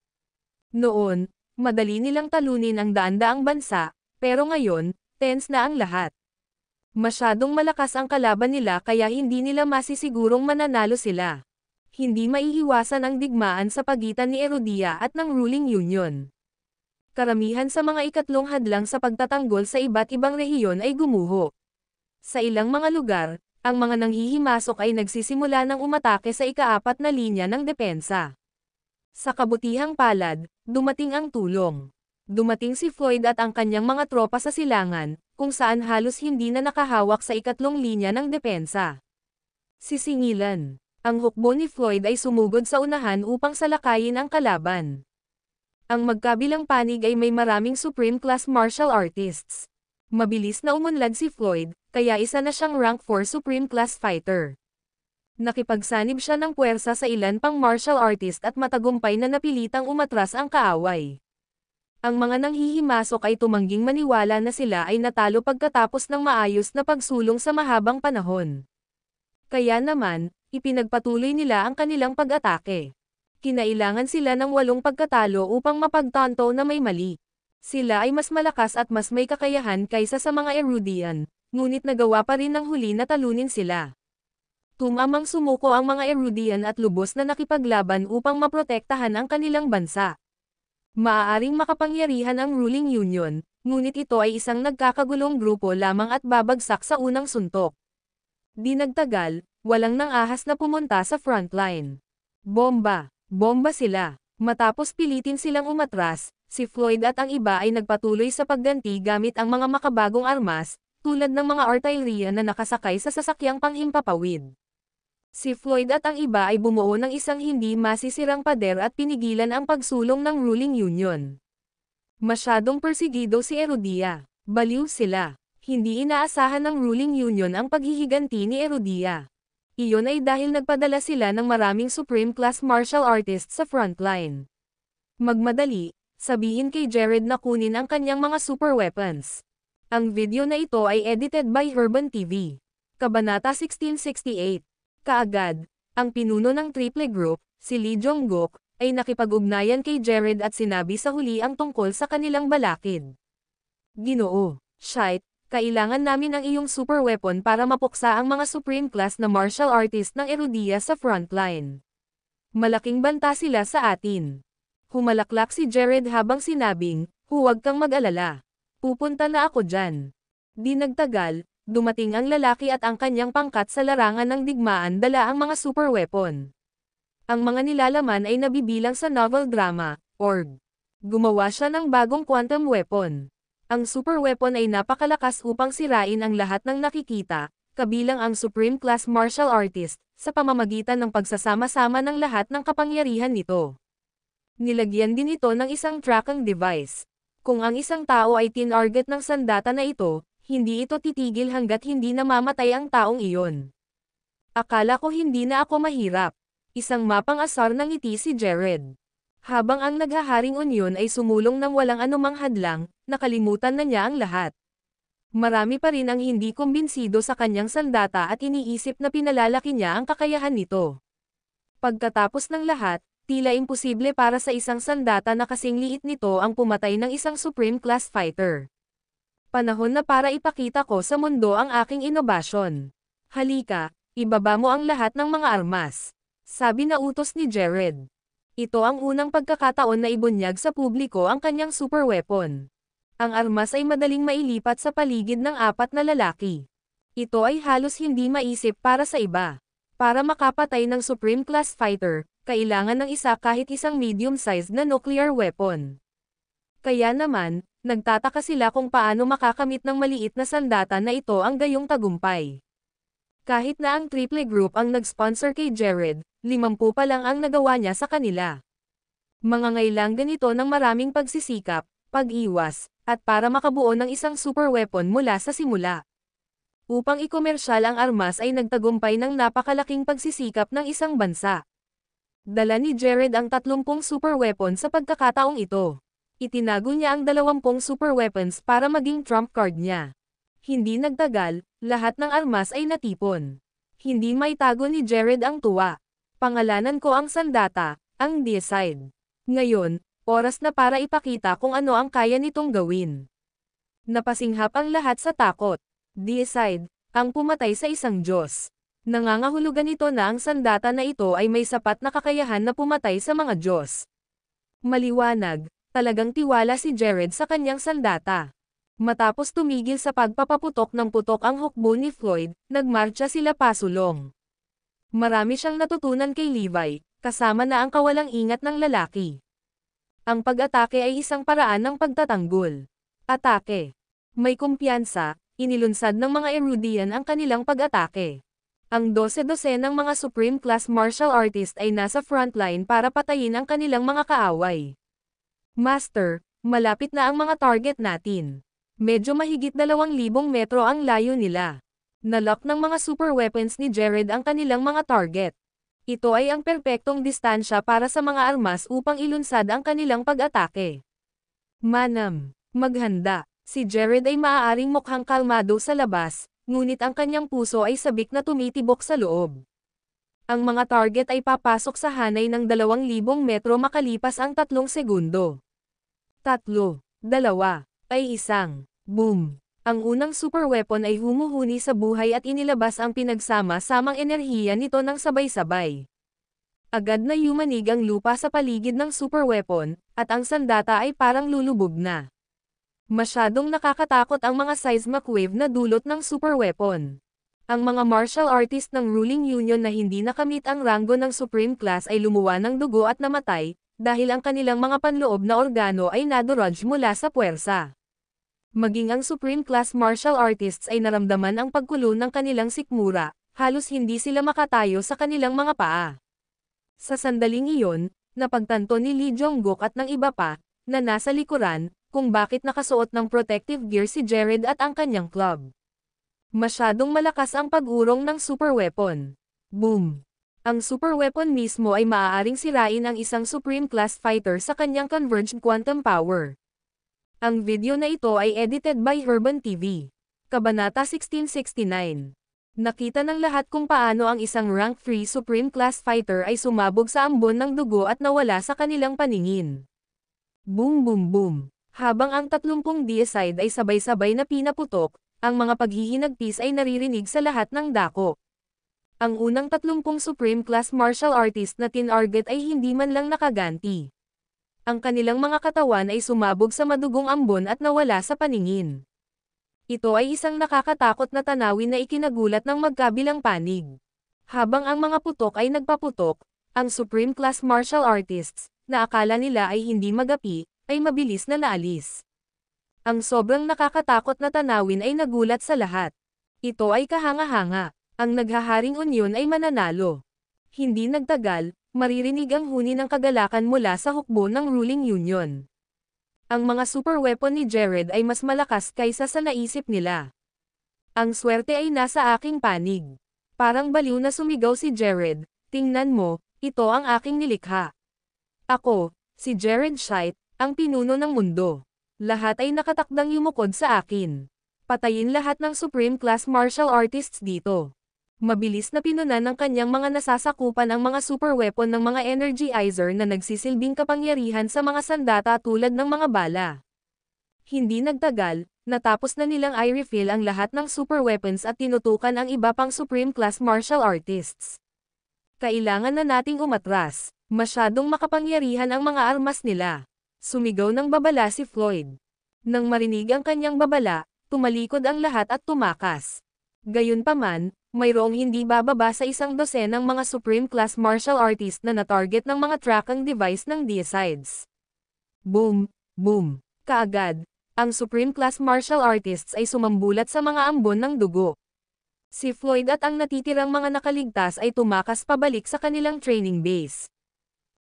Noon, madali nilang talunin ang daan-daang bansa, pero ngayon, tense na ang lahat. Masyadong malakas ang kalaban nila kaya hindi nila masisigurong mananalo sila. Hindi maiiwasan ang digmaan sa pagitan ni Erudia at ng ruling union. Karamihan sa mga ikatlong hadlang sa pagtatanggol sa iba't ibang rehiyon ay gumuho. Sa ilang mga lugar, ang mga nanghihimasok ay nagsisimula ng umatake sa ika-4 na linya ng depensa. Sa kabutihang palad, dumating ang tulong. Dumating si Floyd at ang kanyang mga tropa sa silangan, kung saan halos hindi na nakahawak sa ikatlong linya ng depensa. Sisingilan. Ang hukbo ni Floyd ay sumugod sa unahan upang salakayin ang kalaban. Ang magkabilang panig ay may maraming Supreme Class Martial Artists. Mabilis na umunlad si Floyd, kaya isa na siyang Rank 4 Supreme Class Fighter. Nakipagsanib siya ng puwersa sa ilan pang martial artist at matagumpay na napilitang umatras ang kaaway. Ang mga nanghihimasok ay tumangging maniwala na sila ay natalo pagkatapos ng maayos na pagsulong sa mahabang panahon. Kaya naman, ipinagpatuloy nila ang kanilang pag-atake. Kinailangan sila ng 8 pagkatalo upang mapagtanto na may mali. Sila ay mas malakas at mas may kakayahan kaysa sa mga Erudian, ngunit nagawa pa rin ng huli na talunin sila. Tumamang sumuko ang mga Erudian at lubos na nakipaglaban upang maprotektahan ang kanilang bansa. Maaaring makapangyarihan ang ruling union, ngunit ito ay isang nagkakagulong grupo lamang at babagsak sa unang suntok. Di nagtagal, walang nang-ahas na pumunta sa frontline. Bomba! Bomba sila! Matapos pilitin silang umatras, si Floyd at ang iba ay nagpatuloy sa pagganti gamit ang mga makabagong armas, tulad ng mga artillery na nakasakay sa sasakyang panghimpapawid. Si Floyd at ang iba ay bumuo ng isang hindi masisirang pader at pinigilan ang pagsulong ng ruling union. Masyadong persigido si Erudia. Baliw sila. Hindi inaasahan ng ruling union ang paghihiganti ni Erudia. Iyon ay dahil nagpadala sila ng maraming Supreme Class Martial Artists sa frontline. Magmadali, sabihin kay Jared na kunin ang kanyang mga super weapons. Ang video na ito ay edited by Herban TV. Kabanata 1668. Kaagad, ang pinuno ng Triple Group, si Lee Jong-guk, ay nakipag-ugnayan kay Jared at sinabi sa huli ang tungkol sa kanilang balakid. Ginoo, shite, kailangan namin ang iyong super weapon para mapuksa ang mga supreme class na martial artist ng Erudia sa frontline. Malaking banta sila sa atin. Humalaklak si Jared habang sinabing, huwag kang mag-alala. Pupunta na ako dyan. Di nagtagal, dumating ang lalaki at ang kanyang pangkat sa larangan ng digmaan dala ang mga super weapon. Ang mga nilalaman ay nabibilang sa novel drama, org. Gumawa siya ng bagong quantum weapon. Ang super weapon ay napakalakas upang sirain ang lahat ng nakikita, kabilang ang supreme class martial artist, sa pamamagitan ng pagsasama-sama ng lahat ng kapangyarihan nito. Nilagyan din ito ng isang tracking device. Kung ang isang tao ay tinarget ng sandata na ito, hindi ito titigil hanggat hindi namamatay ang taong iyon. Akala ko hindi na ako mahirap. Isang mapang-asar ng ngiti si Jared. Habang ang naghaharing unyon ay sumulong ng walang anumang hadlang, nakalimutan na niya ang lahat. Marami pa rin ang hindi kumbinsido sa kanyang sandata at iniisip na pinalalaki niya ang kakayahan nito. Pagkatapos ng lahat, tila imposible para sa isang sandata na kasing liit nito ang pumatay ng isang supreme class fighter. Panahon na para ipakita ko sa mundo ang aking inobasyon. Halika, ibaba mo ang lahat ng mga armas. Sabi na utos ni Jared. Ito ang unang pagkakataon na ibunyag sa publiko ang kanyang super weapon. Ang armas ay madaling mailipat sa paligid ng apat na lalaki. Ito ay halos hindi maisip para sa iba. Para makapatay ng supreme class fighter, kailangan ng isa kahit isang medium-sized na nuclear weapon. Kaya naman, nagtataka sila kung paano makakamit ng maliit na sandata na ito ang gayong tagumpay. Kahit na ang Triple Group ang nag-sponsor kay Jared, 50 pa lang ang nagawa niya sa kanila. Mangangailang ganito ng maraming pagsisikap, pag-iwas, at para makabuo ng isang super weapon mula sa simula. Upang ikomersyal ang armas ay nagtagumpay ng napakalaking pagsisikap ng isang bansa. Dala ni Jared ang 30 super weapon sa pagkakataong ito. Itinago niya ang 20 super weapons para maging trump card niya. Hindi nagtagal, lahat ng armas ay natipon. Hindi maitago ni Jared ang tuwa. Pangalanan ko ang sandata, ang Decide. Ngayon, oras na para ipakita kung ano ang kaya nitong gawin. Napasinghap ang lahat sa takot. Decide, ang pumatay sa isang Diyos. Nangangahulugan ito na ang sandata na ito ay may sapat na kakayahan na pumatay sa mga Diyos. Maliwanag, talagang tiwala si Jared sa kanyang sandata. Matapos tumigil sa pagpapaputok ng putok ang hukbo ni Floyd, nagmarcha sila pasulong. Marami siyang natutunan kay Levi, kasama na ang kawalang ingat ng lalaki. Ang pag-atake ay isang paraan ng pagtatanggol. Atake. May kumpiyansa, inilunsad ng mga Erudian ang kanilang pag-atake. Ang 12 ng mga supreme class martial artist ay nasa frontline para patayin ang kanilang mga kaaway. Master, malapit na ang mga target natin. Medyo mahigit 2,000 metro ang layo nila. Nalock ng mga super weapons ni Jared ang kanilang mga target. Ito ay ang perpektong distansya para sa mga armas upang ilunsad ang kanilang pag-atake. Manam, maghanda. Si Jared ay maaaring mukhang kalmado sa labas, ngunit ang kanyang puso ay sabik na tumitibok sa loob. Ang mga target ay papasok sa hanay ng 2,000 metro makalipas ang 3 segundo. 3, 2, ay 1. Boom! Ang unang super weapon ay humuhuni sa buhay at inilabas ang pinagsama-samang enerhiya nito ng sabay-sabay. Agad na yumanig ang lupa sa paligid ng super weapon, at ang sandata ay parang lulubog na. Masyadong nakakatakot ang mga seismic wave na dulot ng super weapon. Ang mga martial artist ng ruling union na hindi nakamit ang ranggo ng supreme class ay lumuwa ng dugo at namatay, dahil ang kanilang mga panloob na organo ay nadurog mula sa puwersa. Maging ang supreme class martial artists ay naramdaman ang pagkulo ng kanilang sikmura, halos hindi sila makatayo sa kanilang mga paa. Sa sandaling iyon, napagtanto ni Lee Jong-guk at ng iba pa, na nasa likuran, kung bakit nakasuot ng protective gear si Jared at ang kanyang club. Masyadong malakas ang pag-urong ng super weapon. Boom! Ang super weapon mismo ay maaaring sirain ang isang supreme class fighter sa kanyang converged quantum power. Ang video na ito ay edited by Herban TV. Kabanata 1669. Nakita ng lahat kung paano ang isang rank 3 Supreme Class Fighter ay sumabog sa ambon ng dugo at nawala sa kanilang paningin. Boom boom boom. Habang ang 30 deicide ay sabay-sabay na pinaputok, ang mga paghihinagpis ay naririnig sa lahat ng dako. Ang unang 30 Supreme Class Martial Artist na tinarget ay hindi man lang nakaganti. Ang kanilang mga katawan ay sumabog sa madugong ambon at nawala sa paningin. Ito ay isang nakakatakot na tanawin na ikinagulat ng magkabilang panig. Habang ang mga putok ay nagpaputok, ang Supreme Class Martial Artists, na akala nila ay hindi magapi, ay mabilis na naalis. Ang sobrang nakakatakot na tanawin ay nagulat sa lahat. Ito ay kahanga-hanga. Ang naghaharing unyon ay mananalo. Hindi nagtagal, maririnig ang huni ng kagalakan mula sa hukbo ng ruling union. Ang mga super weapon ni Jared ay mas malakas kaysa sa naisip nila. Ang swerte ay nasa aking panig. Parang baliw na sumigaw si Jared, tingnan mo, ito ang aking nilikha. Ako, si Jared Scheidt, ang pinuno ng mundo. Lahat ay nakatakdang yumukod sa akin. Patayin lahat ng Supreme Class Martial Artists dito. Mabilis na pinunan ng kanyang mga nasasakupan ang mga super weapon ng mga energizer na nagsisilbing kapangyarihan sa mga sandata tulad ng mga bala. Hindi nagtagal, natapos na nilang i-refill ang lahat ng super weapons at tinutukan ang iba pang Supreme Class Martial Artists. Kailangan na nating umatras, masyadong makapangyarihan ang mga armas nila. Sumigaw ng babala si Floyd. Nang marinig ang kanyang babala, tumalikod ang lahat at tumakas. Gayunpaman, mayroong hindi bababa sa 100 ng mga Supreme Class Martial Artist na natarget ng mga tracking device ng deicides. Boom, boom. Kaagad, ang Supreme Class Martial Artists ay sumambulat sa mga ambon ng dugo. Si Floyd at ang natitirang mga nakaligtas ay tumakas pabalik sa kanilang training base.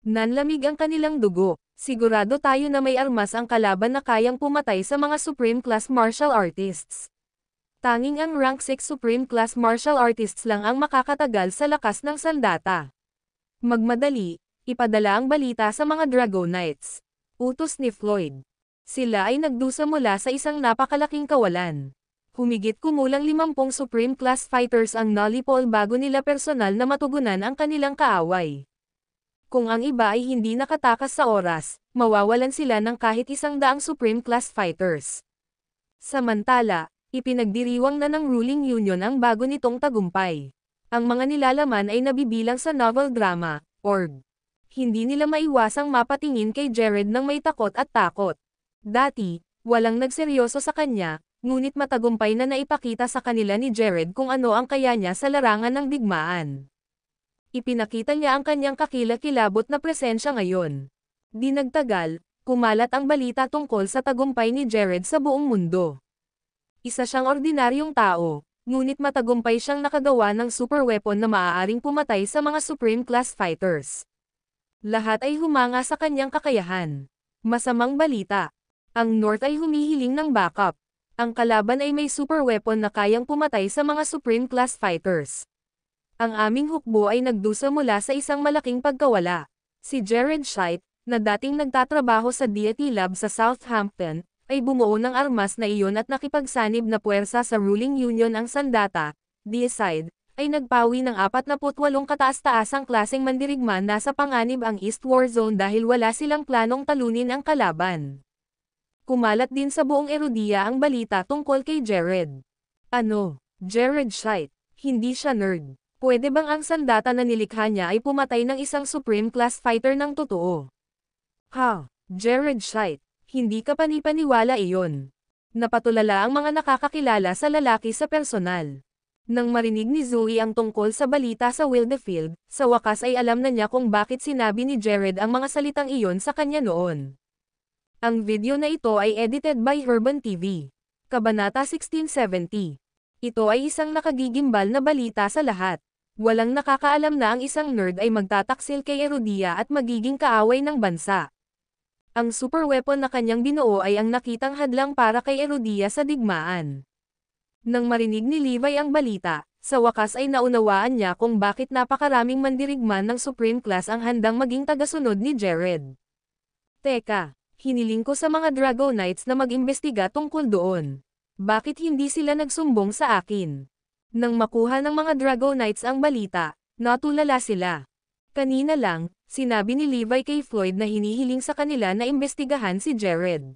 Nanlamig ang kanilang dugo, sigurado tayo na may armas ang kalaban na kayang pumatay sa mga Supreme Class Martial Artists. Tanging ang rank 6 Supreme Class Martial Artists lang ang makakatagal sa lakas ng sandata. Magmadali, ipadala ang balita sa mga Dragonites. Utos ni Floyd. Sila ay nagdusa mula sa isang napakalaking kawalan. Humigit kumulang 50 Supreme Class Fighters ang nalipol bago nila personal na matugunan ang kanilang kaaway. Kung ang iba ay hindi nakatakas sa oras, mawawalan sila ng kahit 100 Supreme Class Fighters. Samantala, ipinagdiriwang na ng ruling union ang bago nitong tagumpay. Ang mga nilalaman ay nabibilang sa novel drama, org. Hindi nila maiwasang mapatingin kay Jared ng may takot at takot. Dati, walang nagseryoso sa kanya, ngunit matagumpay na naipakita sa kanila ni Jared kung ano ang kaya niya sa larangan ng digmaan. Ipinakita niya ang kanyang kakilakilabot na presensya ngayon. Di nagtagal, kumalat ang balita tungkol sa tagumpay ni Jared sa buong mundo. Isa siyang ordinaryong tao, ngunit matagumpay siyang nakagawa ng super weapon na maaaring pumatay sa mga Supreme Class Fighters. Lahat ay humanga sa kanyang kakayahan. Masamang balita. Ang North ay humihiling ng backup. Ang kalaban ay may super weapon na kayang pumatay sa mga Supreme Class Fighters. Ang aming hukbo ay nagdusa mula sa isang malaking pagkawala. Si Jared Scheidt, na dating nagtatrabaho sa Deity Lab sa Southampton, ay bumuo ng armas na iyon at nakipagsanib na puwersa sa ruling union. Ang sandata, deicide, ay nagpawi ng 48 kataas-taasang klaseng mandirigma. Nasa panganib ang East War Zone dahil wala silang planong talunin ang kalaban. Kumalat din sa buong Erudia ang balita tungkol kay Jared. Ano? Jared Scheidt. Hindi siya nerd. Pwede bang ang sandata na nilikha niya ay pumatay ng isang Supreme Class Fighter ng totoo? Ha? Jared Scheidt. Hindi ka panipaniwala iyon. Napatulala ang mga nakakakilala sa lalaki sa personal. Nang marinig ni Zoe ang tungkol sa balita sa Wildefield, sa wakas ay alam na niya kung bakit sinabi ni Jared ang mga salitang iyon sa kanya noon. Ang video na ito ay edited by Herban TV. Kabanata 1670. Ito ay isang nakagigimbal na balita sa lahat. Walang nakakaalam na ang isang nerd ay magtataksil kay Erudia at magiging kaaway ng bansa. Ang super weapon na kanyang binuo ay ang nakitang hadlang para kay Erudia sa digmaan. Nang marinig ni Levi ang balita, sa wakas ay naunawaan niya kung bakit napakaraming mandirigman ng Supreme Class ang handang maging tagasunod ni Jared. Teka, Hiniling ko sa mga Dragonites na mag-imbestiga tungkol doon. Bakit hindi sila nagsumbong sa akin? Nang makuha ng mga Dragonites ang balita, natulala sila. Kanina lang, sinabi ni Levi kay Floyd na hinihiling sa kanila na imbestigahan si Jared.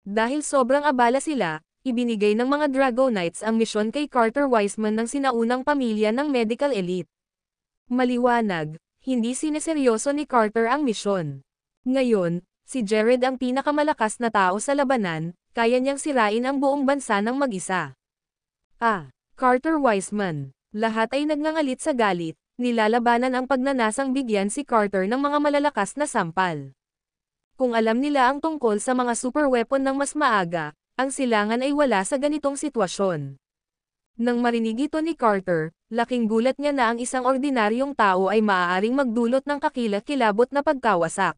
Dahil sobrang abala sila, ibinigay ng mga Dragonites ang misyon kay Carter Wiseman ng sinaunang pamilya ng medical elite. Maliwanag, hindi sineseryoso ni Carter ang misyon. Ngayon, si Jared ang pinakamalakas na tao sa labanan, kaya niyang sirain ang buong bansa ng mag-isa. Carter Wiseman. Lahat ay nagngangalit sa galit, nilalabanan ang pagnanasang bigyan si Carter ng mga malalakas na sampal. Kung alam nila ang tungkol sa mga super weapon ng mas maaga, ang silangan ay wala sa ganitong sitwasyon. Nang marinig ito ni Carter, laking gulat niya na ang isang ordinaryong tao ay maaaring magdulot ng kakilakilabot na pagkawasak.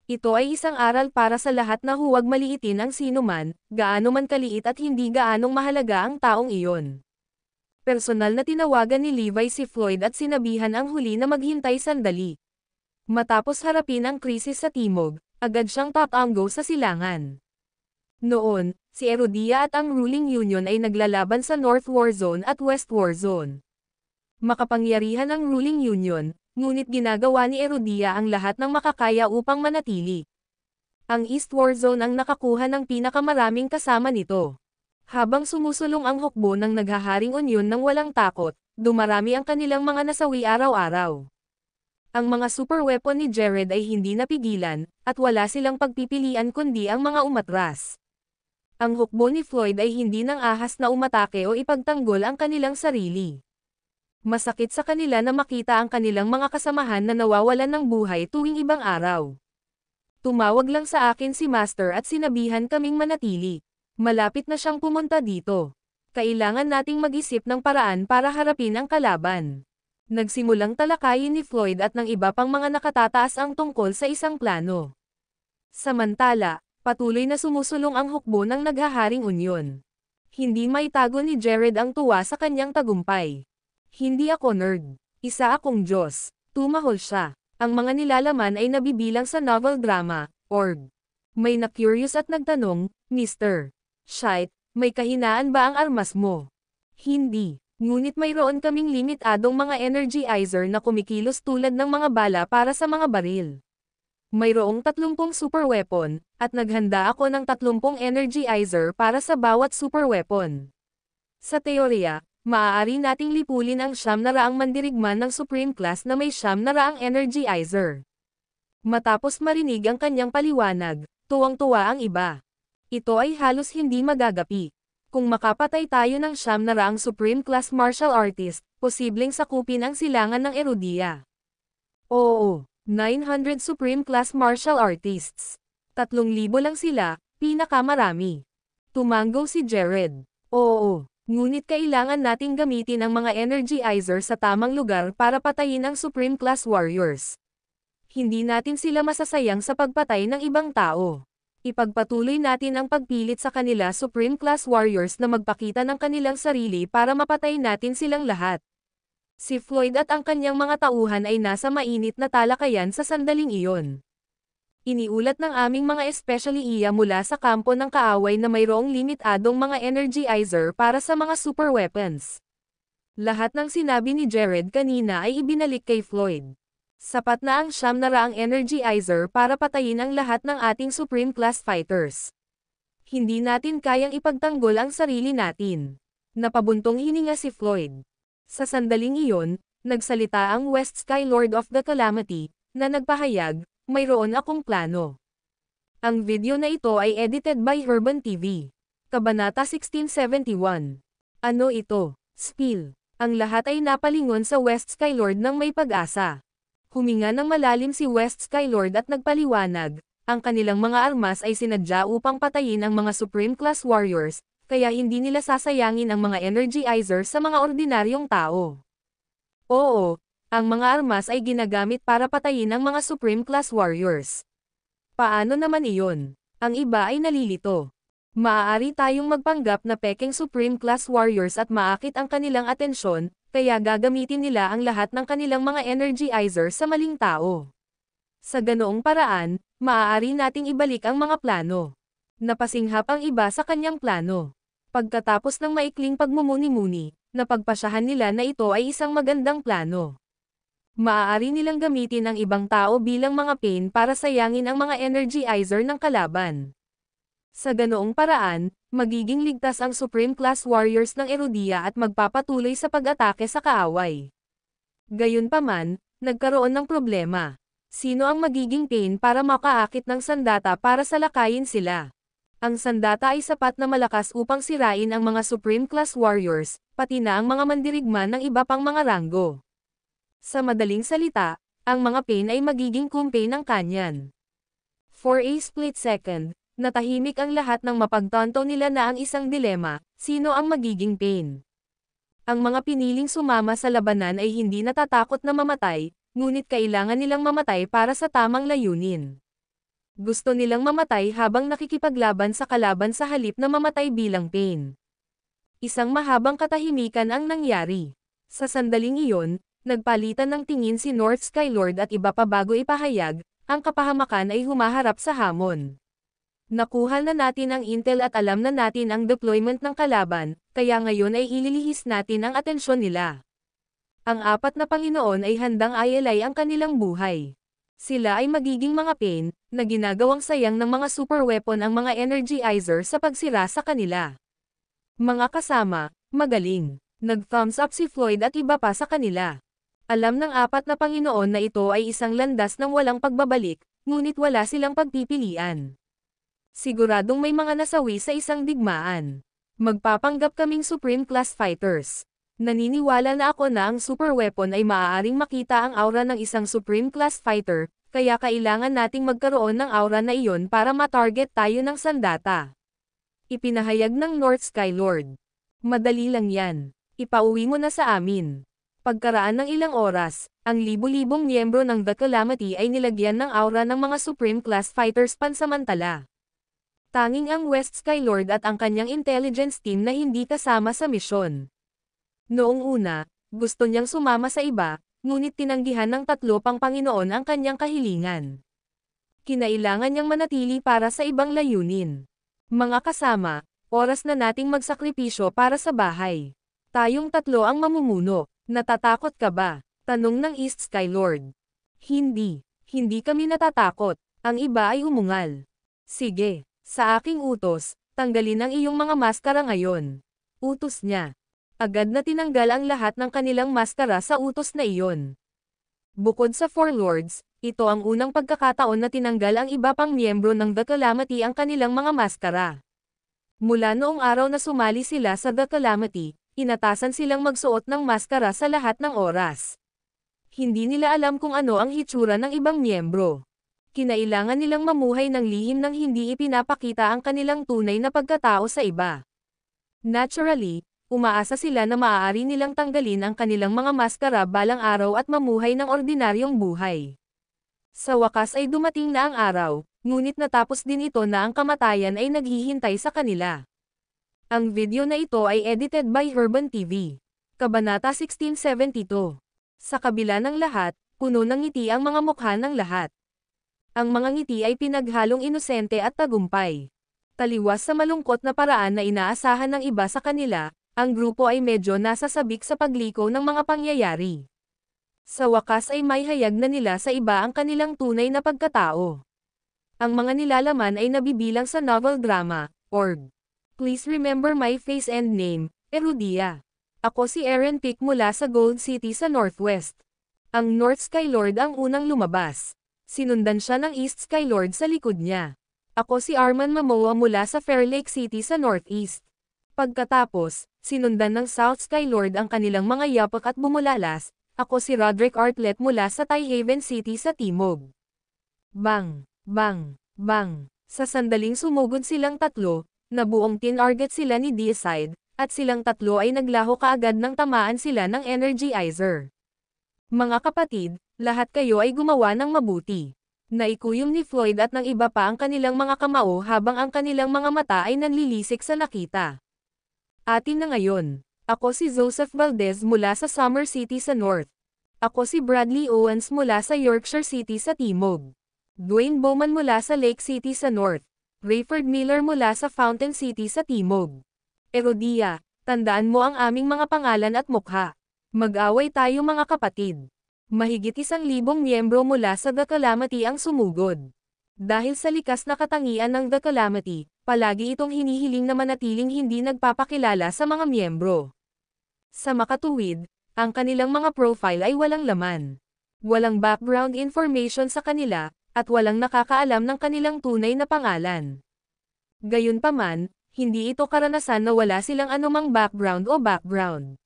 Ito ay isang aral para sa lahat na huwag maliitin ang sinuman, gaano man kaliit at hindi gaanong mahalaga ang taong iyon. Personal na tinawagan ni Levi si Floyd at sinabihan ang huli na maghintay sandali. Matapos harapin ang krisis sa timog, agad siyang tatanggo sa silangan. Noon, si Erudia at ang ruling union ay naglalaban sa North War Zone at West War Zone. Makapangyarihan ang ruling union, ngunit ginagawa ni Erudia ang lahat ng makakaya upang manatili. Ang East War Zone ang nakakuha ng pinakamaraming kasama nito. Habang sumusulong ang hukbo ng naghaharing unyon ng walang takot, dumarami ang kanilang mga nasawi araw-araw. Ang mga super weapon ni Jared ay hindi napigilan, at wala silang pagpipilian kundi ang mga umatras. Ang hukbo ni Floyd ay hindi nang ahas na umatake o ipagtanggol ang kanilang sarili. Masakit sa kanila na makita ang kanilang mga kasamahan na nawawalan ng buhay tuwing ibang araw. Tumawag lang sa akin si Master at sinabihan kaming manatili. Malapit na siyang pumunta dito. Kailangan nating mag-isip ng paraan para harapin ang kalaban. Nagsimulang talakayin ni Floyd at ng iba pang mga nakatataas ang tungkol sa isang plano. Samantala, patuloy na sumusulong ang hukbo ng naghaharing unyon. Hindi maitago ni Jared ang tuwa sa kanyang tagumpay. Hindi ako nerd. Isa akong Diyos. Tumahol siya. Ang mga nilalaman ay nabibilang sa novel drama, org. May na-curious at nagtanong, Mr. Shite, may kahinaan ba ang armas mo? Hindi. Ngunit mayroon kaming limitadong mga energizer na kumikilos tulad ng mga bala para sa mga baril. Mayroong 30 super weapon, at naghanda ako ng 30 energizer para sa bawat super weapon. Sa teorya, maaari nating lipulin ang 900 mandirigman ng Supreme Class na may 900 energizer. Matapos marinig ang kanyang paliwanag, tuwang-tuwa ang iba. Ito ay halos hindi magagapi. Kung makapatay tayo ng 900 Supreme Class Martial Artist, posibleng sakupin ang silangan ng Erudia. Oo, 900 Supreme Class Martial Artists. 3,000 lang sila, pinakamarami. Tumango si Jared. Oo. Ngunit kailangan nating gamitin ang mga energizer sa tamang lugar para patayin ang Supreme Class Warriors. Hindi natin sila masasayang sa pagpatay ng ibang tao. Ipagpatuloy natin ang pagpilit sa kanila Supreme Class Warriors na magpakita ng kanilang sarili para mapatay natin silang lahat. Si Floyd at ang kanyang mga tauhan ay nasa mainit na talakayan sa sandaling iyon. Iniulat ng aming mga especially iya mula sa kampo ng kaaway na mayroong limitadong mga energizer para sa mga super weapons. Lahat ng sinabi ni Jared kanina ay ibinalik kay Floyd. Sapat na ang 900 energizer para patayin ang lahat ng ating Supreme Class Fighters. Hindi natin kayang ipagtanggol ang sarili natin. Napabuntong hininga si Floyd. Sa sandaling iyon, nagsalita ang West Sky Lord of the Calamity, na nagpahayag, mayroon akong plano. Ang video na ito ay edited by Herban TV. Kabanata 1671. Ano ito? Spill. Ang lahat ay napalingon sa West Skylord ng may pag-asa. Huminga ng malalim si West Skylord at nagpaliwanag, ang kanilang mga armas ay sinadya upang patayin ang mga Supreme Class Warriors, kaya hindi nila sasayangin ang mga energizer sa mga ordinaryong tao. Oo. Ang mga armas ay ginagamit para patayin ang mga Supreme Class Warriors. Paano naman iyon? Ang iba ay nalilito. Maaari tayong magpanggap na pekeng Supreme Class Warriors at maakit ang kanilang atensyon, kaya gagamitin nila ang lahat ng kanilang mga energizer sa maling tao. Sa ganoong paraan, maaari nating ibalik ang mga plano. Napasinghap ang iba sa kanyang plano. Pagkatapos ng maikling pagmumuni-muni, napagpasyahan nila na ito ay isang magandang plano. Maaari nilang gamitin ang ibang tao bilang mga pain para sayangin ang mga energizer ng kalaban. Sa ganoong paraan, magiging ligtas ang Supreme Class Warriors ng Erudia at magpapatuloy sa pag-atake sa kaaway. Gayunpaman, nagkaroon ng problema. Sino ang magiging pain para makaakit ng sandata para salakayin sila? Ang sandata ay sapat na malakas upang sirain ang mga Supreme Class Warriors, pati na ang mga mandirigma ng iba pang mga ranggo. Sa madaling salita, ang mga pain ay magiging kumpay ng kanyan. For a split second, natahimik ang lahat nang mapagtanto nila na ang isang dilema, sino ang magiging pain? Ang mga piniling sumama sa labanan ay hindi natatakot na mamatay, ngunit kailangan nilang mamatay para sa tamang layunin. Gusto nilang mamatay habang nakikipaglaban sa kalaban sa halip na mamatay bilang pain. Isang mahabang katahimikan ang nangyari. Sa sandaling iyon, nagpalitan ng tingin si North Skylord at iba pa bago ipahayag, ang kapahamakan ay humaharap sa hamon. Nakuha na natin ang intel at alam na natin ang deployment ng kalaban, kaya ngayon ay ililihis natin ang atensyon nila. Ang apat na Panginoon ay handang ialay ang kanilang buhay. Sila ay magiging mga pain, na ginagawang sayang ng mga super weapon ang mga energizer sa pagsira sa kanila. Mga kasama, magaling. Nag-thumbs up si Floyd at iba pa sa kanila. Alam ng apat na Panginoon na ito ay isang landas ng walang pagbabalik, ngunit wala silang pagpipilian. Siguradong may mga nasawi sa isang digmaan. Magpapanggap kaming Supreme Class Fighters. Naniniwala na ako na ang super weapon ay maaaring makita ang aura ng isang Supreme Class Fighter, kaya kailangan nating magkaroon ng aura na iyon para ma-target tayo ng sandata. Ipinahayag ng North Skylord. Madali lang yan. Ipauwi mo na sa amin. Pagkaraan ng ilang oras, ang libu-libong miyembro ng The Calamity ay nilagyan ng aura ng mga Supreme Class Fighters pansamantala. Tanging ang West Skylord at ang kanyang intelligence team na hindi kasama sa misyon. Noong una, gusto niyang sumama sa iba, ngunit tinanggihan ng tatlo pang Panginoon ang kanyang kahilingan. Kinailangan niyang manatili para sa ibang layunin. Mga kasama, oras na nating magsakripisyo para sa bahay. Tayong tatlo ang mamumuno. Natatakot ka ba? Tanong ng East Skylord. Hindi. Hindi kami natatakot. Ang iba ay umungal. Sige, sa aking utos, tanggalin ang iyong mga maskara ngayon. Utos niya. Agad na tinanggal ang lahat ng kanilang maskara sa utos na iyon. Bukod sa Four Lords, ito ang unang pagkakataon na tinanggal ang iba pang miyembro ng The Calamity ang kanilang mga maskara. Mula noong araw na sumali sila sa The Calamity, inatasan silang magsuot ng maskara sa lahat ng oras. Hindi nila alam kung ano ang hitsura ng ibang miyembro. Kinailangan nilang mamuhay ng lihim nang hindi ipinapakita ang kanilang tunay na pagkatao sa iba. Naturally, umaasa sila na maaari nilang tanggalin ang kanilang mga maskara balang araw at mamuhay ng ordinaryong buhay. Sa wakas ay dumating na ang araw, ngunit natapos din ito na ang kamatayan ay naghihintay sa kanila. Ang video na ito ay edited by Herban TV. Kabanata 1672. Sa kabila ng lahat, puno ng ngiti ang mga mukha ng lahat. Ang mga ngiti ay pinaghalong inosente at tagumpay. Taliwas sa malungkot na paraan na inaasahan ng iba sa kanila, ang grupo ay medyo nasasabik sa pagliko ng mga pangyayari. Sa wakas ay may hayag na nila sa iba ang kanilang tunay na pagkatao. Ang mga nilalaman ay nabibilang sa novel drama, org. Please remember my face and name, Erudia. Ako si Eren Pick mula sa Gold City sa Northwest. Ang North Skylord ang unang lumabas. Sinundan siya ng East Skylord sa likod niya. Ako si Arman Momoa mula sa Fair Lake City sa Northeast. Pagkatapos, sinundan ng South Skylord ang kanilang mga yapak at bumulalas. Ako si Roderick Artlet mula sa Tyhaven City sa Timog. Bang! Bang! Bang! Sa sandaling sumugod silang tatlo, nabuong tinarget sila ni Deicide, at silang tatlo ay naglaho kaagad nang tamaan sila ng Energizer. Mga kapatid, lahat kayo ay gumawa ng mabuti. Naikuyom ni Floyd at ng iba pa ang kanilang mga kamao habang ang kanilang mga mata ay nanlilisik sa nakita. Atin na ngayon. Ako si Joseph Valdez mula sa Summer City sa North. Ako si Bradley Owens mula sa Yorkshire City sa Timog. Dwayne Bowman mula sa Lake City sa North. Rayford Miller mula sa Fountain City sa Timog. Erodia, tandaan mo ang aming mga pangalan at mukha. Mag-away tayo mga kapatid. Mahigit 1,000 miyembro mula sa The Calamity ang sumugod. Dahil sa likas na katangian ng The Calamity, palagi itong hinihiling na manatiling hindi nagpapakilala sa mga miyembro. Sa makatuwid, ang kanilang mga profile ay walang laman. Walang background information sa kanila, at walang nakakaalam ng kanilang tunay na pangalan. Gayunpaman, hindi ito karanasan na wala silang anumang background o background.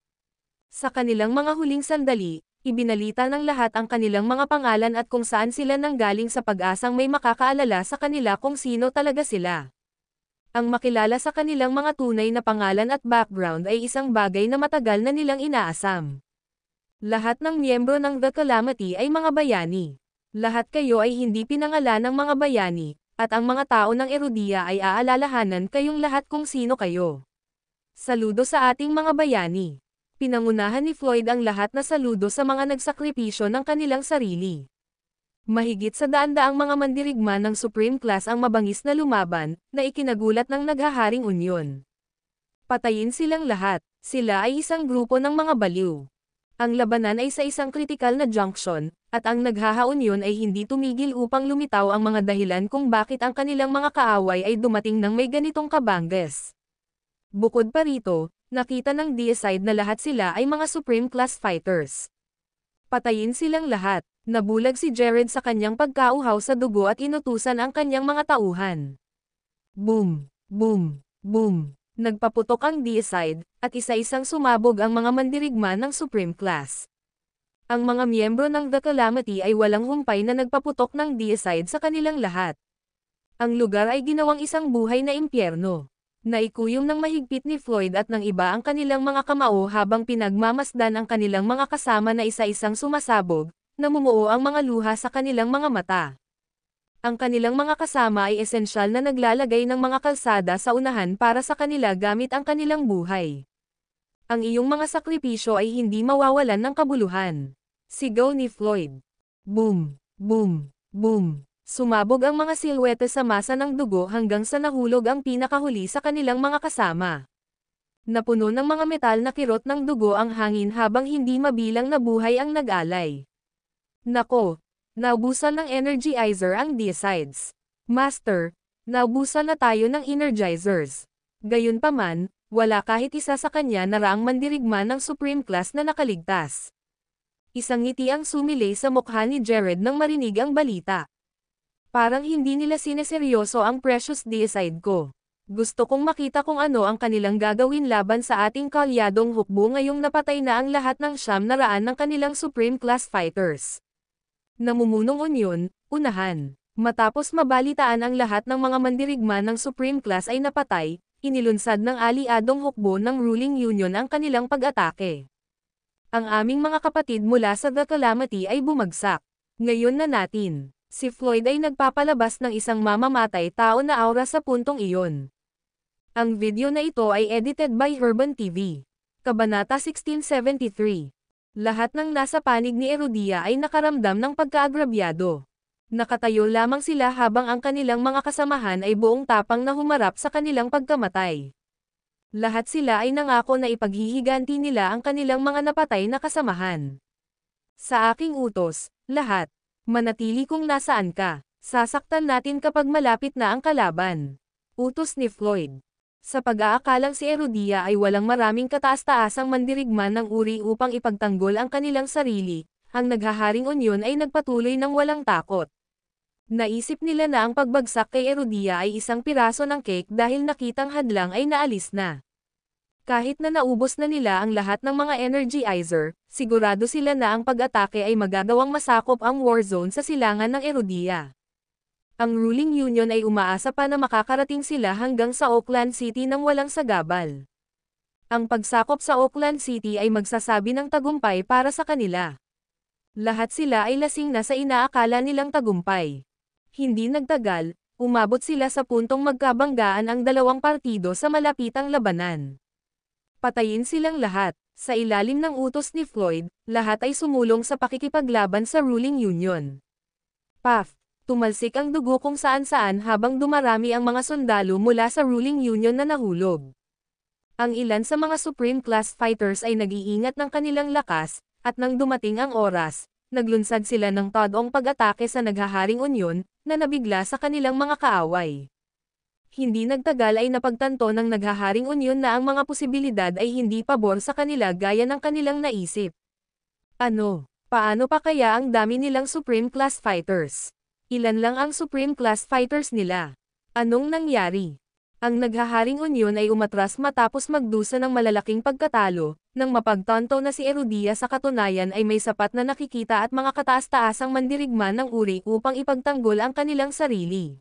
Sa kanilang mga huling sandali, ibinalita ng lahat ang kanilang mga pangalan at kung saan sila nanggaling sa pag-asang may makakaalala sa kanila kung sino talaga sila. Ang makilala sa kanilang mga tunay na pangalan at background ay isang bagay na matagal na nilang inaasam. Lahat ng miyembro ng The Calamity ay mga bayani. Lahat kayo ay hindi pinangalan ng mga bayani, at ang mga tao ng Erodia ay aalalahanan kayong lahat kung sino kayo. Saludo sa ating mga bayani. Pinangunahan ni Floyd ang lahat na saludo sa mga nagsakripisyo ng kanilang sarili. Mahigit sa daan-daang mga mandirigma ng Supreme Class ang mabangis na lumaban, na ikinagulat ng naghaharing unyon. Patayin silang lahat, sila ay isang grupo ng mga baliw. Ang labanan ay sa isang kritikal na junction, at ang naghahaunyon ay hindi tumigil upang lumitaw ang mga dahilan kung bakit ang kanilang mga kaaway ay dumating ng may ganitong kabangges. Bukod pa rito, nakita ng Deicide na lahat sila ay mga Supreme Class fighters. Patayin silang lahat, nabulag si Jared sa kanyang pagkauhaw sa dugo at inutusan ang kanyang mga tauhan. Boom! Boom! Boom! Nagpaputok ang Deicide, at isa-isang sumabog ang mga mandirigma ng Supreme Class. Ang mga miyembro ng The Calamity ay walang humpay na nagpaputok ng Deicide sa kanilang lahat. Ang lugar ay ginawang isang buhay na impyerno. Naikuyom ng mahigpit ni Floyd at ng iba ang kanilang mga kamao habang pinagmamasdan ang kanilang mga kasama na isa-isang sumasabog, namumuo ang mga luha sa kanilang mga mata. Ang kanilang mga kasama ay esensyal na naglalagay ng mga kalsada sa unahan para sa kanila gamit ang kanilang buhay. Ang iyong mga sakripisyo ay hindi mawawalan ng kabuluhan. Sigaw ni Floyd. Boom! Boom! Boom! Sumabog ang mga silwete sa masa ng dugo hanggang sa nahulog ang pinakahuli sa kanilang mga kasama. Napuno ng mga metal na kirot ng dugo ang hangin habang hindi mabilang na buhay ang nag-alay. Nako! Naubusan ng energizer ang Deicides. Master, naubusan na tayo ng energizers. Gayunpaman, wala kahit isa sa kanya na raang mandirigma ng Supreme Class na nakaligtas. Isang ngiti ang sumilay sa mukha ni Jared nang marinig ang balita. Parang hindi nila sineseryoso ang precious Deicide ko. Gusto kong makita kung ano ang kanilang gagawin laban sa ating kalyadong hukbo ngayong napatay na ang lahat ng 900 ng kanilang Supreme Class fighters. Namumunong unyon, unahan. Matapos mabalitaan ang lahat ng mga mandirigma ng Supreme Class ay napatay, inilunsad ng aliadong hukbo ng ruling union ang kanilang pag-atake. Ang aming mga kapatid mula sa The Calamity ay bumagsak. Ngayon na natin. Si Floyd ay nagpapalabas ng isang mamamatay tao na aura sa puntong iyon. Ang video na ito ay edited by Herban TV. Kabanata 1673. Lahat ng nasa panig ni Erodia ay nakaramdam ng pagkaagrabyado. Nakatayo lamang sila habang ang kanilang mga kasamahan ay buong tapang na humarap sa kanilang pagkamatay. Lahat sila ay nangako na ipaghihiganti nila ang kanilang mga napatay na kasamahan. Sa aking utos, lahat. Manatili kung nasaan ka. Sasaktan natin kapag malapit na ang kalaban. Utos ni Floyd. Sa pag-aakalang si Erodia ay walang maraming kataas-taasang mandirigma ng uri upang ipagtanggol ang kanilang sarili, ang naghaharing unyon ay nagpatuloy ng walang takot. Naisip nila na ang pagbagsak kay Erodia ay isang piraso ng cake dahil nakitang hadlang ay naalis na. Kahit na naubos na nila ang lahat ng mga energizer, sigurado sila na ang pag-atake ay magagawang masakop ang war zone sa silangan ng Erodia. Ang ruling union ay umaasa pa na makakarating sila hanggang sa Oakland City nang walang sagabal. Ang pagsakop sa Oakland City ay magsasabi ng tagumpay para sa kanila. Lahat sila ay lasing na sa inaakala nilang tagumpay. Hindi nagtagal, umabot sila sa puntong magkabanggaan ang dalawang partido sa malapitang labanan. Patayin silang lahat, Sa ilalim ng utos ni Floyd, lahat ay sumulong sa pakikipaglaban sa ruling union. Puff! Tumalsik ang dugo kung saan-saan habang dumarami ang mga sundalo mula sa ruling union na nahulog. Ang ilan sa mga Supreme Class Fighters ay nag-iingat ng kanilang lakas, at nang dumating ang oras, naglunsad sila ng todong pag-atake sa naghaharing unyon, na nabigla sa kanilang mga kaaway. Hindi nagtagal ay napagtanto ng naghaharing unyon na ang mga posibilidad ay hindi pabor sa kanila gaya ng kanilang naisip. Ano? Paano pa kaya ang dami nilang Supreme Class Fighters? Ilan lang ang Supreme Class Fighters nila? Anong nangyari? Ang naghaharing unyon ay umatras matapos magdusa ng malalaking pagkatalo, nang mapagtanto na si Erudia sa katunayan ay may sapat na nakikita at mga kataas-taasang mandirigma ng uri upang ipagtanggol ang kanilang sarili.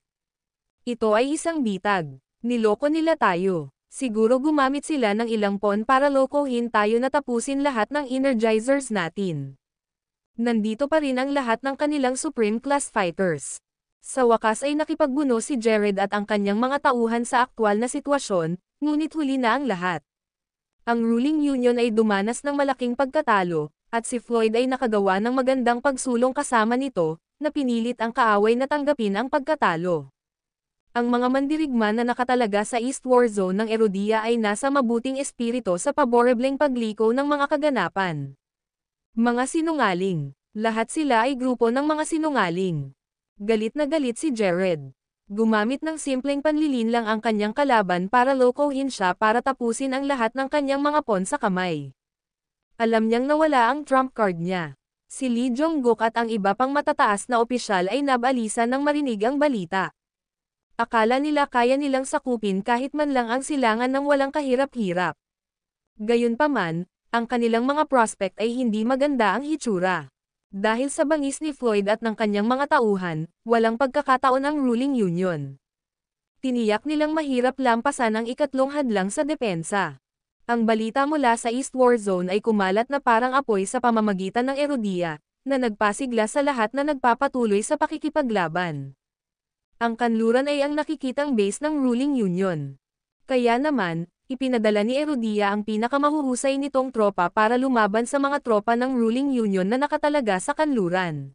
Ito ay isang bitag. Niloko nila tayo. Siguro gumamit sila ng ilang pon para lokohin tayo na tapusin lahat ng energizers natin. Nandito pa rin ang lahat ng kanilang Supreme Class Fighters. Sa wakas ay nakipagbuno si Jared at ang kanyang mga tauhan sa aktwal na sitwasyon, ngunit huli na ang lahat. Ang ruling union ay dumanas ng malaking pagkatalo, at si Floyd ay nakagawa ng magandang pagsulong kasama nito, na pinilit ang kaaway na tanggapin ang pagkatalo. Ang mga mandirigma na nakatalaga sa East War Zone ng Erudia ay nasa mabuting espirito sa paborebleng pagliko ng mga kaganapan. Mga sinungaling. Lahat sila ay grupo ng mga sinungaling. Galit na galit si Jared. Gumamit ng simpleng panlilin lang ang kanyang kalaban para lokohin siya para tapusin ang lahat ng kanyang mga pon sa kamay. Alam niyang nawala ang trump card niya. Si Lee Jong-guk at ang iba pang matataas na opisyal ay nabalisa nang marinig ang balita. Akala nila kaya nilang sakupin kahit man lang ang silangan ng walang kahirap-hirap. Gayunpaman, ang kanilang mga prospect ay hindi maganda ang hitsura. Dahil sa bangis ni Floyd at ng kanyang mga tauhan, walang pagkakataon ang ruling union. Tiniyak nilang mahirap lampasan ang ikatlong hadlang sa depensa. Ang balita mula sa East War Zone ay kumalat na parang apoy sa pamamagitan ng Erudia, na nagpasigla sa lahat na nagpapatuloy sa pakikipaglaban. Ang kanluran ay ang nakikitang base ng ruling union. Kaya naman, ipinadala ni Erudia ang pinakamahuhusay nitong tropa para lumaban sa mga tropa ng ruling union na nakatalaga sa kanluran.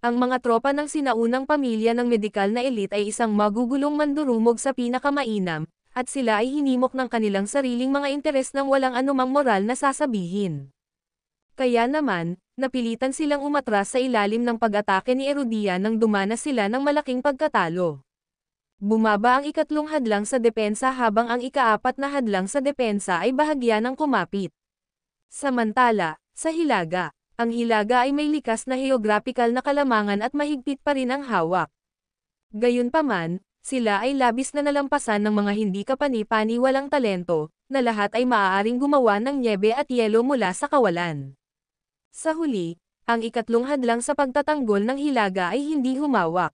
Ang mga tropa ng sinaunang pamilya ng medikal na elite ay isang magugulong mandurumog sa pinakamainam, at sila ay hinimok ng kanilang sariling mga interes ng walang anumang moral na sasabihin. Kaya naman, napilitan silang umatras sa ilalim ng pag-atake ni Erudia nang dumanas sila ng malaking pagkatalo. Bumaba ang ikatlong hadlang sa depensa habang ang ikaapat na hadlang sa depensa ay bahagya ng kumapit. Samantala, sa Hilaga, ang Hilaga ay may likas na geographical na kalamangan at mahigpit pa rin ang hawak. Gayunpaman, sila ay labis na nalampasan ng mga hindi kapani-paniwalang talento, na lahat ay maaaring gumawa ng nyebe at yelo mula sa kawalan. Sa huli, ang ikatlong hadlang sa pagtatanggol ng Hilaga ay hindi humawak.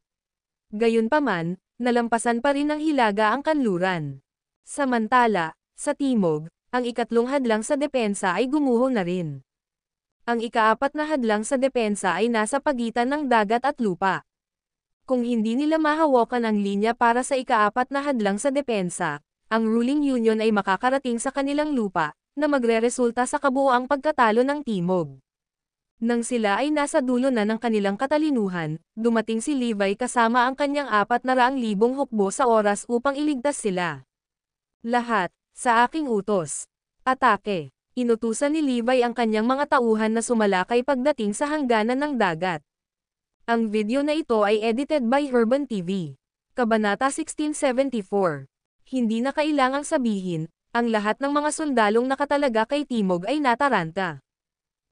Gayunpaman, nalampasan pa rin ng Hilaga ang kanluran. Samantala, sa timog, ang ikatlong hadlang sa depensa ay gumuho na rin. Ang ikaapat na hadlang sa depensa ay nasa pagitan ng dagat at lupa. Kung hindi nila mahawakan ang linya para sa ikaapat na hadlang sa depensa, ang ruling union ay makakarating sa kanilang lupa, na magreresulta sa kabuoang pagkatalo ng timog. Nang sila ay nasa dulo na ng kanilang katalinuhan, dumating si Levi kasama ang kanyang 400,000 hukbo sa oras upang iligtas sila. Lahat, sa aking utos. Atake. Inutusan ni Levi ang kanyang mga tauhan na sumalakay pagdating sa hangganan ng dagat. Ang video na ito ay edited by Urban TV. Kabanata 1674. Hindi na kailangang sabihin, ang lahat ng mga sundalong nakatalaga kay Timog ay nataranta.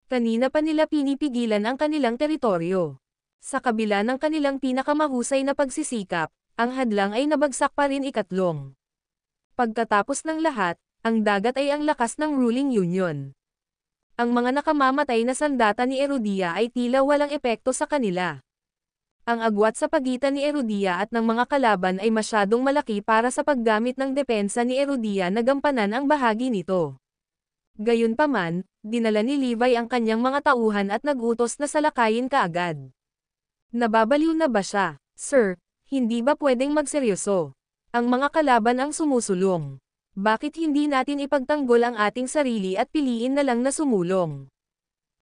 Kanina pa nila pinipigilan ang kanilang teritoryo. Sa kabila ng kanilang pinakamahusay na pagsisikap, ang hadlang ay nabagsak pa rin ikatlong. Pagkatapos ng lahat, ang dagat ay ang lakas ng ruling union. Ang mga nakamamatay na sandata ni Erudia ay tila walang epekto sa kanila. Ang agwat sa pagitan ni Erudia at ng mga kalaban ay masyadong malaki para sa paggamit ng depensa ni Erudia na gampanan ang bahagi nito. Gayunpaman, dinala ni Levi ang kanyang mga tauhan at nag-utos na salakayin kaagad. Nababaliw na ba siya? Sir, hindi ba pwedeng magseryoso? Ang mga kalaban ang sumusulong. Bakit hindi natin ipagtanggol ang ating sarili at piliin na lang na sumulong?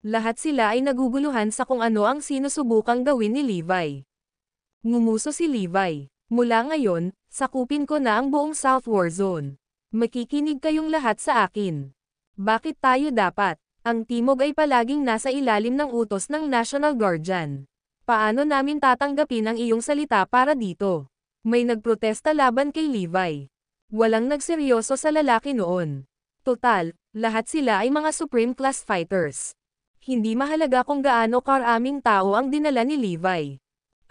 Lahat sila ay naguguluhan sa kung ano ang sinusubukang gawin ni Levi. Ngumuso si Levi. Mula ngayon, sakupin ko na ang buong South War Zone. Makikinig kayong lahat sa akin. Bakit tayo dapat? Ang Timog ay palaging nasa ilalim ng utos ng National Guardian. Paano namin tatanggapin ang iyong salita para dito? May nagprotesta laban kay Levi. Walang nagseryoso sa lalaki noon. Total, lahat sila ay mga Supreme Class Fighters. Hindi mahalaga kung gaano karaming tao ang dinala ni Levi.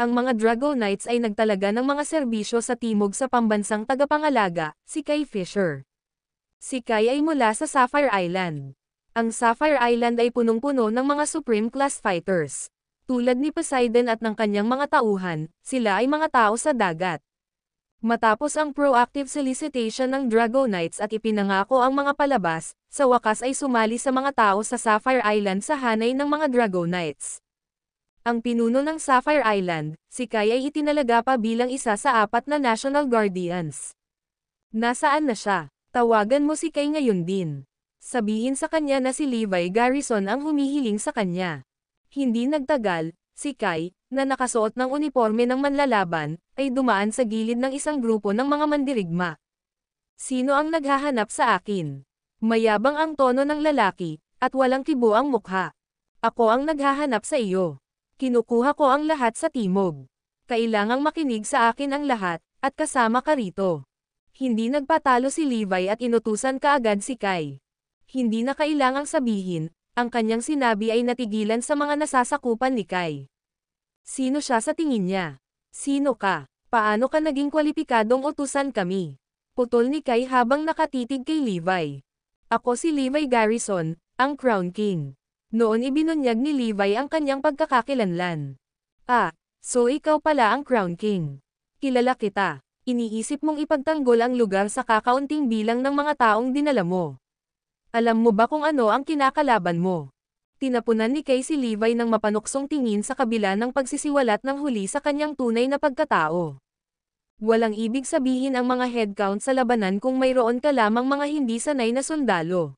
Ang mga Drago Knights ay nagtalaga ng mga serbisyo sa Timog sa pambansang tagapangalaga, si Kai Fisher. Si Kai ay mula sa Sapphire Island. Ang Sapphire Island ay punong-puno ng mga Supreme Class Fighters. Tulad ni Poseidon at ng kanyang mga tauhan, sila ay mga tao sa dagat. Matapos ang proactive solicitation ng Drago Knights at ipinangako ang mga palabas, sa wakas ay sumali sa mga tao sa Sapphire Island sa hanay ng mga Drago Knights. Ang pinuno ng Sapphire Island, si Kai ay itinalaga pa bilang isa sa 4 na National Guardians. Nasaan na siya? Tawagan mo si Kai ngayon din. Sabihin sa kanya na si Levi Garrison ang humihiling sa kanya. Hindi nagtagal, si Kai, na nakasuot ng uniforme ng manlalaban, ay dumaan sa gilid ng isang grupo ng mga mandirigma. Sino ang naghahanap sa akin? Mayabang ang tono ng lalaki, at walang kibo ang mukha. Ako ang naghahanap sa iyo. Kinukuha ko ang lahat sa Timog. Kailangang makinig sa akin ang lahat, at kasama ka rito. Hindi nagpatalo si Levi at inutusan kaagad si Kai. Hindi na kailangang sabihin, ang kanyang sinabi ay natigilan sa mga nasasakupan ni Kai. Sino siya sa tingin niya? Sino ka? Paano ka naging kwalipikadong utusan kami? Putol ni Kai habang nakatitig kay Levi. Ako si Levi Garrison, ang Crown King. Noon ibinunyag ni Levi ang kanyang pagkakakilanlan. Ah, so ikaw pala ang Crown King. Kilala kita. Iniisip mong ipagtanggol ang lugar sa kakaunting bilang ng mga taong dinala mo. Alam mo ba kung ano ang kinakalaban mo? Tinapunan ni Kai si Levi ng mapanuksong tingin sa kabila ng pagsisiwalat ng huli sa kanyang tunay na pagkatao. Walang ibig sabihin ang mga headcount sa labanan kung mayroon ka lamang mga hindi sanay na sundalo.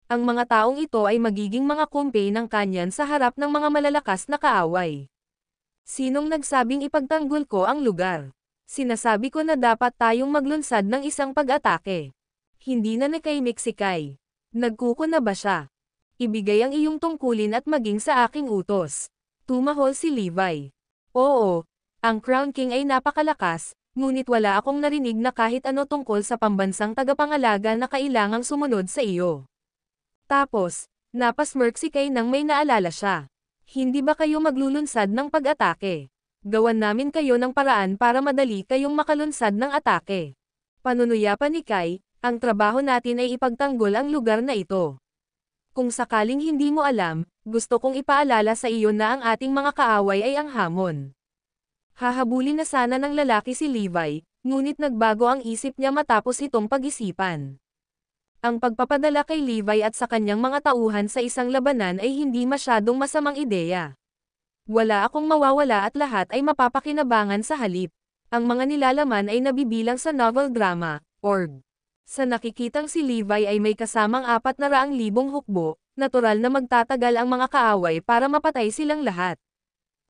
Ang mga taong ito ay magiging mga kumpe ng kanyan sa harap ng mga malalakas na kaaway. Sinong nagsabing ipagtanggol ko ang lugar? Sinasabi ko na dapat tayong maglunsad ng isang pag-atake. Hindi na nakaimik si Kai. Nagkuko na ba siya? Ibigay ang iyong tungkulin at maging sa aking utos. Tumahol si Levi. Oo, ang Crown King ay napakalakas, ngunit wala akong narinig na kahit ano tungkol sa pambansang tagapangalaga na kailangang sumunod sa iyo. Tapos, napasmirk si Kai nang may naalala siya. Hindi ba kayo maglulunsad ng pag-atake? Gawan namin kayo ng paraan para madali kayong makalunsad ng atake. Panunuyapan ni Kai, ang trabaho natin ay ipagtanggol ang lugar na ito. Kung sakaling hindi mo alam, gusto kong ipaalala sa iyo na ang ating mga kaaway ay ang Hamon. Hahabulin na sana ng lalaki si Levi, ngunit nagbago ang isip niya matapos itong pag-isipan. Ang pagpapadala kay Levi at sa kanyang mga tauhan sa isang labanan ay hindi masyadong masamang ideya. Wala akong mawawala at lahat ay mapapakinabangan sa halip. Ang mga nilalaman ay nabibilang sa novel drama, org. Sa nakikitang si Levi ay may kasamang 400,000 hukbo, natural na magtatagal ang mga kaaway para mapatay silang lahat.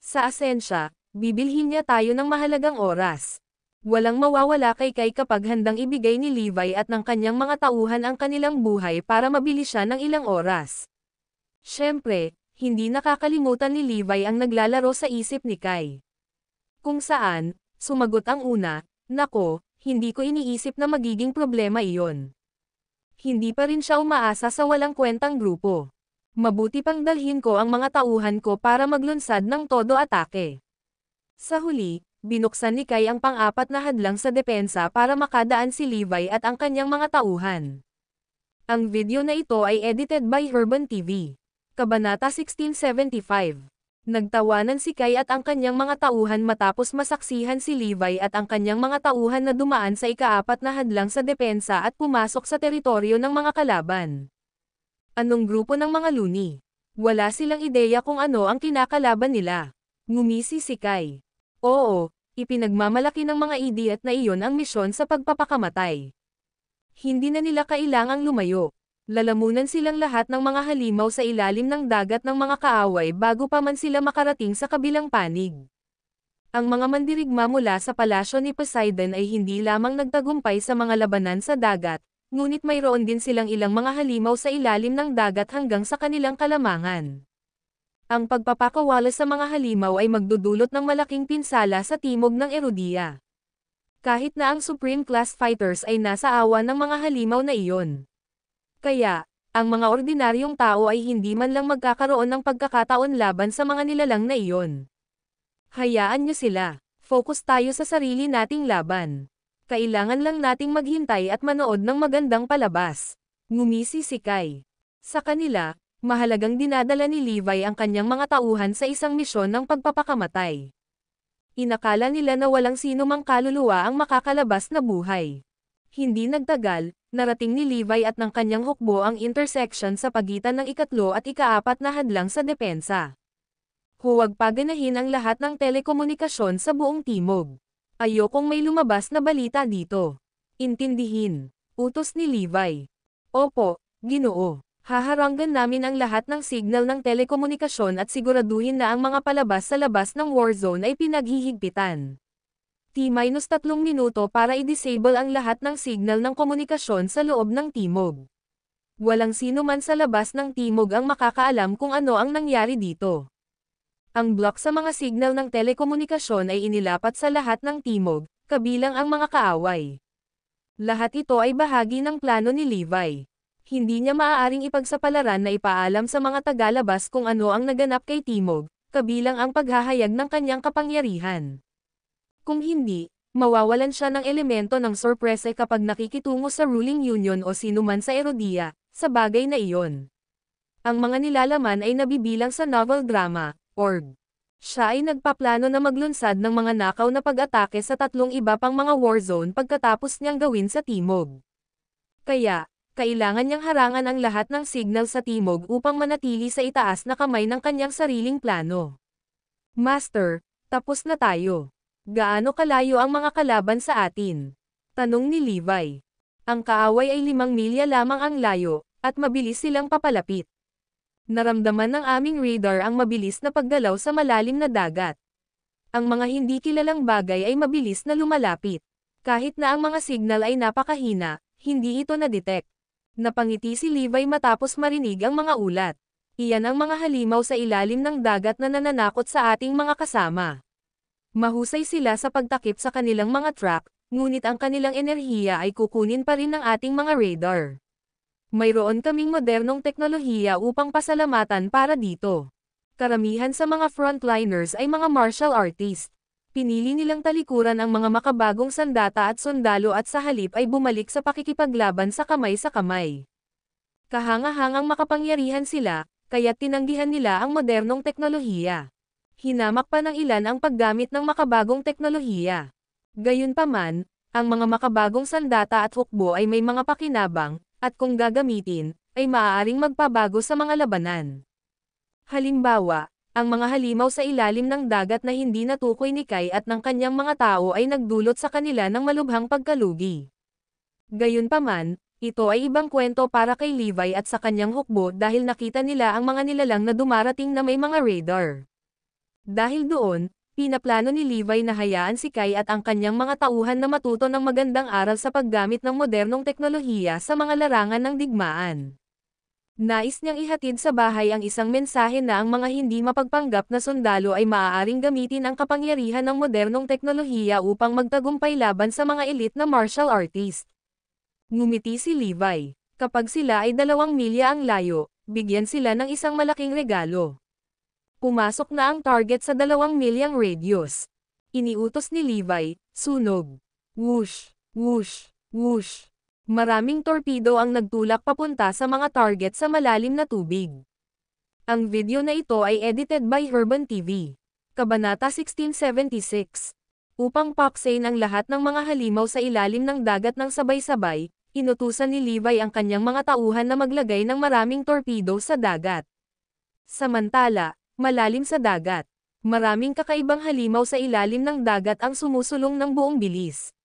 Sa asensya, bibilhin niya tayo ng mahalagang oras. Walang mawawala kay Kai kapag handang ibigay ni Levi at ng kanyang mga tauhan ang kanilang buhay para mabili siya ng ilang oras. Siyempre, hindi nakakalimutan ni Levi ang naglalaro sa isip ni Kai. Kung saan, sumagot ang una, nako, hindi ko iniisip na magiging problema iyon. Hindi pa rin siya umaasa sa walang kwentang grupo. Mabuti pang dalhin ko ang mga tauhan ko para maglunsad ng todo atake. Sa huli, binuksan ni Kai ang pang-4 na hadlang sa depensa para makadaan si Levi at ang kanyang mga tauhan. Ang video na ito ay edited by Urban TV. Kabanata 1675. Nagtawanan si Kai at ang kanyang mga tauhan matapos masaksihan si Levi at ang kanyang mga tauhan na dumaan sa ika-4 na hadlang sa depensa at pumasok sa teritoryo ng mga kalaban. Anong grupo ng mga luni? Wala silang ideya kung ano ang kinakalaban nila. Ngumisi si Kai. Oo, ipinagmamalaki ng mga idiot na iyon ang misyon sa pagpapakamatay. Hindi na nila kailangang lumayo. Lalamunan silang lahat ng mga halimaw sa ilalim ng dagat ng mga kaaway bago pa man sila makarating sa kabilang panig. Ang mga mandirigma mula sa palasyo ni Poseidon ay hindi lamang nagtagumpay sa mga labanan sa dagat, ngunit mayroon din silang ilang mga halimaw sa ilalim ng dagat hanggang sa kanilang kalamangan. Ang pagpapakawala sa mga halimaw ay magdudulot ng malaking pinsala sa timog ng Erudia. Kahit na ang Supreme Class Fighters ay nasa awan ng mga halimaw na iyon. Kaya, ang mga ordinaryong tao ay hindi man lang magkakaroon ng pagkakataon laban sa mga nilalang na iyon. Hayaan niyo sila. Focus tayo sa sarili nating laban. Kailangan lang nating maghintay at manood ng magandang palabas. Ngumisi si Kai. Sa kanila, mahalagang dinadala ni Levi ang kanyang mga tauhan sa isang misyon ng pagpapakamatay. Inakala nila na walang sino mang kaluluwa ang makakalabas na buhay. Hindi nagtagal, narating ni Levi at ng kanyang hukbo ang intersection sa pagitan ng ikatlo at ikaapat na hadlang sa depensa. Huwag paganahin ang lahat ng telekomunikasyon sa buong timog. Ayokong may lumabas na balita dito. Intindihin. Utos ni Levi. Opo, Ginoo. Haharanggan namin ang lahat ng signal ng telekomunikasyon at siguraduhin na ang mga palabas sa labas ng warzone ay pinaghihigpitan. T-3 minuto para i-disable ang lahat ng signal ng komunikasyon sa loob ng timog. Walang sino man sa labas ng timog ang makakaalam kung ano ang nangyari dito. Ang block sa mga signal ng telekomunikasyon ay inilapat sa lahat ng timog, kabilang ang mga kaaway. Lahat ito ay bahagi ng plano ni Levi. Hindi niya maaaring ipagsapalaran na ipaalam sa mga tagalabas kung ano ang naganap kay Timog, kabilang ang paghahayag ng kanyang kapangyarihan. Kung hindi, mawawalan siya ng elemento ng sorpresa kapag nakikitungo sa ruling union o sinuman sa Erudia, sa bagay na iyon. Ang mga nilalaman ay nabibilang sa novel drama, org. Siya ay nagpaplano na maglunsad ng mga nakaw na pag-atake sa 3 iba pang mga warzone pagkatapos niyang gawin sa Timog. Kaya, kailangan niyang harangan ang lahat ng signal sa timog upang manatili sa itaas na kamay ng kanyang sariling plano. Master, tapos na tayo. Gaano kalayo ang mga kalaban sa atin? Tanong ni Levi. Ang kaaway ay 5 milya lamang ang layo, at mabilis silang papalapit. Naramdaman ng aming radar ang mabilis na paggalaw sa malalim na dagat. Ang mga hindi kilalang bagay ay mabilis na lumalapit. Kahit na ang mga signal ay napakahina, hindi ito na-detect. Napangiti si Levi matapos marinig ang mga ulat. Iyan ang mga halimaw sa ilalim ng dagat na nananakot sa ating mga kasama. Mahusay sila sa pagtakip sa kanilang mga track, ngunit ang kanilang enerhiya ay kukunin pa rin ng ating mga radar. Mayroon kaming modernong teknolohiya upang pasalamatan para dito. Karamihan sa mga frontliners ay mga martial artist. Pinili nilang talikuran ang mga makabagong sandata at sundalo at sa halip ay bumalik sa pakikipaglaban sa kamay. Kahanga-hangang makapangyarihan sila, kaya tinanggihan nila ang modernong teknolohiya. Hinamak pa ng ilan ang paggamit ng makabagong teknolohiya. Gayunpaman, ang mga makabagong sandata at hukbo ay may mga pakinabang, at kung gagamitin, ay maaaring magpabago sa mga labanan. Halimbawa, ang mga halimaw sa ilalim ng dagat na hindi natukoy ni Kai at ng kanyang mga tao ay nagdulot sa kanila ng malubhang pagkalugi. Gayunpaman, ito ay ibang kwento para kay Levi at sa kanyang hukbo dahil nakita nila ang mga nilalang na dumarating na may mga radar. Dahil doon, pinaplano ni Levi na hayaan si Kai at ang kanyang mga tauhan na matuto ng magandang aral sa paggamit ng modernong teknolohiya sa mga larangan ng digmaan. Nais niyang ihatid sa bahay ang isang mensahe na ang mga hindi mapagpanggap na sundalo ay maaaring gamitin ang kapangyarihan ng modernong teknolohiya upang magtagumpay laban sa mga elite na martial artist. Ngumiti si Levi. Kapag sila ay 2 milya ang layo, bigyan sila ng isang malaking regalo. Pumasok na ang target sa 2 milyang radius. Iniutos ni Levi, sunog. Whoosh, whoosh, whoosh. Maraming torpedo ang nagtulak papunta sa mga target sa malalim na tubig. Ang video na ito ay edited by Herban TV. Kabanata 1676. Upang paksain ang lahat ng mga halimaw sa ilalim ng dagat ng sabay-sabay, inutusan ni Levi ang kanyang mga tauhan na maglagay ng maraming torpedo sa dagat. Samantala, malalim sa dagat, maraming kakaibang halimaw sa ilalim ng dagat ang sumusulong ng buong bilis.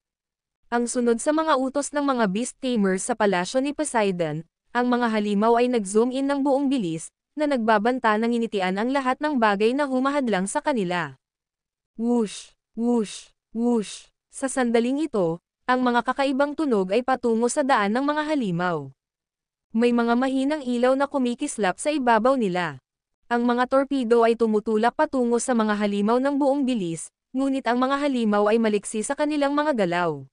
Ang sunod sa mga utos ng mga beast tamers sa palasyo ni Poseidon, ang mga halimaw ay nag-zoom in ng buong bilis, na nagbabanta ng initian ang lahat ng bagay na humahadlang sa kanila. Whoosh! Whoosh! Whoosh! Sa sandaling ito, ang mga kakaibang tunog ay patungo sa daan ng mga halimaw. May mga mahinang ilaw na kumikislap sa ibabaw nila. Ang mga torpedo ay tumutulak patungo sa mga halimaw ng buong bilis, ngunit ang mga halimaw ay maliksi sa kanilang mga galaw.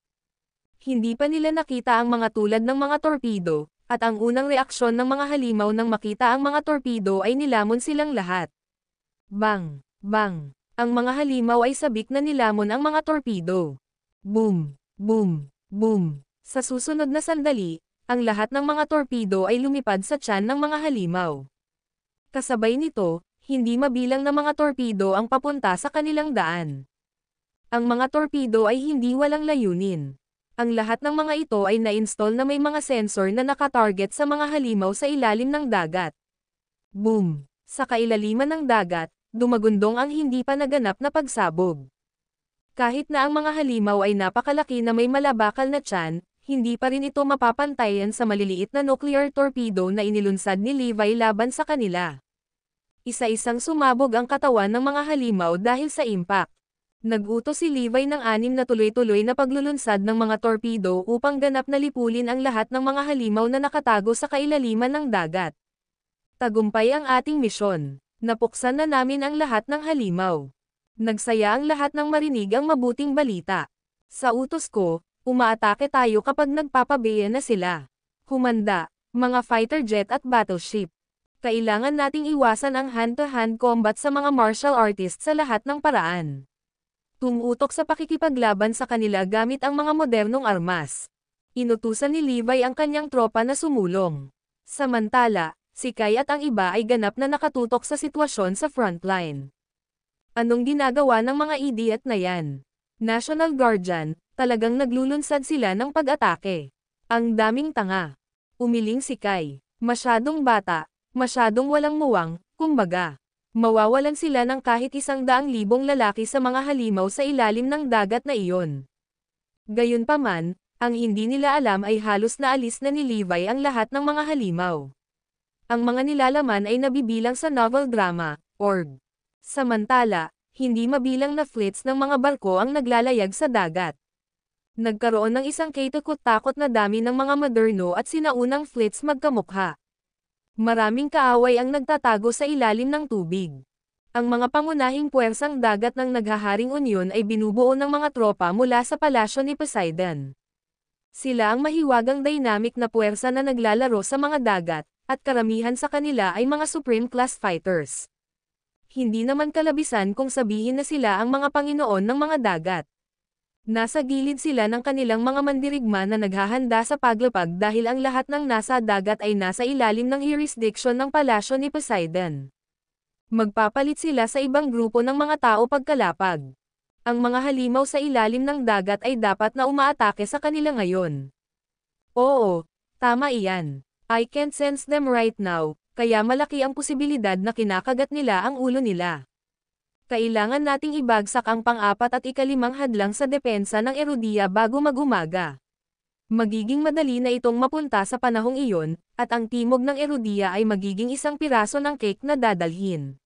Hindi pa nila nakita ang mga tulad ng mga torpedo, at ang unang reaksyon ng mga halimaw nang makita ang mga torpedo ay nilamon silang lahat. Bang! Bang! Ang mga halimaw ay sabik na nilamon ang mga torpedo. Boom! Boom! Boom! Sa susunod na sandali, ang lahat ng mga torpedo ay lumipad sa tiyan ng mga halimaw. Kasabay nito, hindi mabilang na mga torpedo ang papunta sa kanilang daan. Ang mga torpedo ay hindi walang layunin. Ang lahat ng mga ito ay na-install na may mga sensor na nakatarget sa mga halimaw sa ilalim ng dagat. Boom! Sa kailaliman ng dagat, dumagundong ang hindi pa naganap na pagsabog. Kahit na ang mga halimaw ay napakalaki na may malabakal na tiyan, hindi pa rin ito mapapantayan sa maliliit na nuclear torpedo na inilunsad ni Levi laban sa kanila. Isa-isang sumabog ang katawan ng mga halimaw dahil sa impact. Nag-utos si Levi ng 6 na tuloy-tuloy na paglulunsad ng mga torpedo upang ganap na lipulin ang lahat ng mga halimaw na nakatago sa kailaliman ng dagat. Tagumpay ang ating misyon. Napuksan na namin ang lahat ng halimaw. Nagsaya ang lahat ng marinig ang mabuting balita. Sa utos ko, umaatake tayo kapag nagpapabeya na sila. Humanda, mga fighter jet at battleship. Kailangan nating iwasan ang hand-to-hand combat sa mga martial artists sa lahat ng paraan. Tumutok sa pakikipaglaban sa kanila gamit ang mga modernong armas. Inutusan ni Levi ang kanyang tropa na sumulong. Samantala, si Kai at ang iba ay ganap na nakatutok sa sitwasyon sa frontline. Anong ginagawa ng mga idiot na yan? National Guardian, talagang naglulunsad sila ng pag-atake. Ang daming tanga. Umiling si Kai. Masyadong bata, masyadong walang muwang, kumbaga. Mawawalan sila ng kahit 100,000 lalaki sa mga halimaw sa ilalim ng dagat na iyon. Gayunpaman, ang hindi nila alam ay halos naalis na ni Levi ang lahat ng mga halimaw. Ang mga nilalaman ay nabibilang sa novel drama, org. Samantala, hindi mabilang na fleets ng mga barko ang naglalayag sa dagat. Nagkaroon ng isang katakot-takot na dami ng mga moderno at sinaunang fleets magkamukha. Maraming kaaway ang nagtatago sa ilalim ng tubig. Ang mga pangunahing puwersang dagat ng naghaharing unyon ay binubuo ng mga tropa mula sa palasyo ni Poseidon. Sila ang mahiwagang dynamic na puwersa na naglalaro sa mga dagat, at karamihan sa kanila ay mga supreme class fighters. Hindi naman kalabisan kung sabihin na sila ang mga Panginoon ng mga dagat. Nasa gilid sila ng kanilang mga mandirigma na naghahanda sa paglapag dahil ang lahat ng nasa dagat ay nasa ilalim ng jurisdiction ng palasyo ni Poseidon. Magpapalit sila sa ibang grupo ng mga tao pagkalapag. Ang mga halimaw sa ilalim ng dagat ay dapat na umaatake sa kanila ngayon. Oo, tama iyan. I can't sense them right now, kaya malaki ang posibilidad na kinakagat nila ang ulo nila. Kailangan nating ibagsak ang pang-4 at ika-5 hadlang sa depensa ng Erudia bago mag-umaga. Magiging madali na itong mapunta sa panahong iyon, at ang timog ng Erudia ay magiging isang piraso ng cake na dadalhin.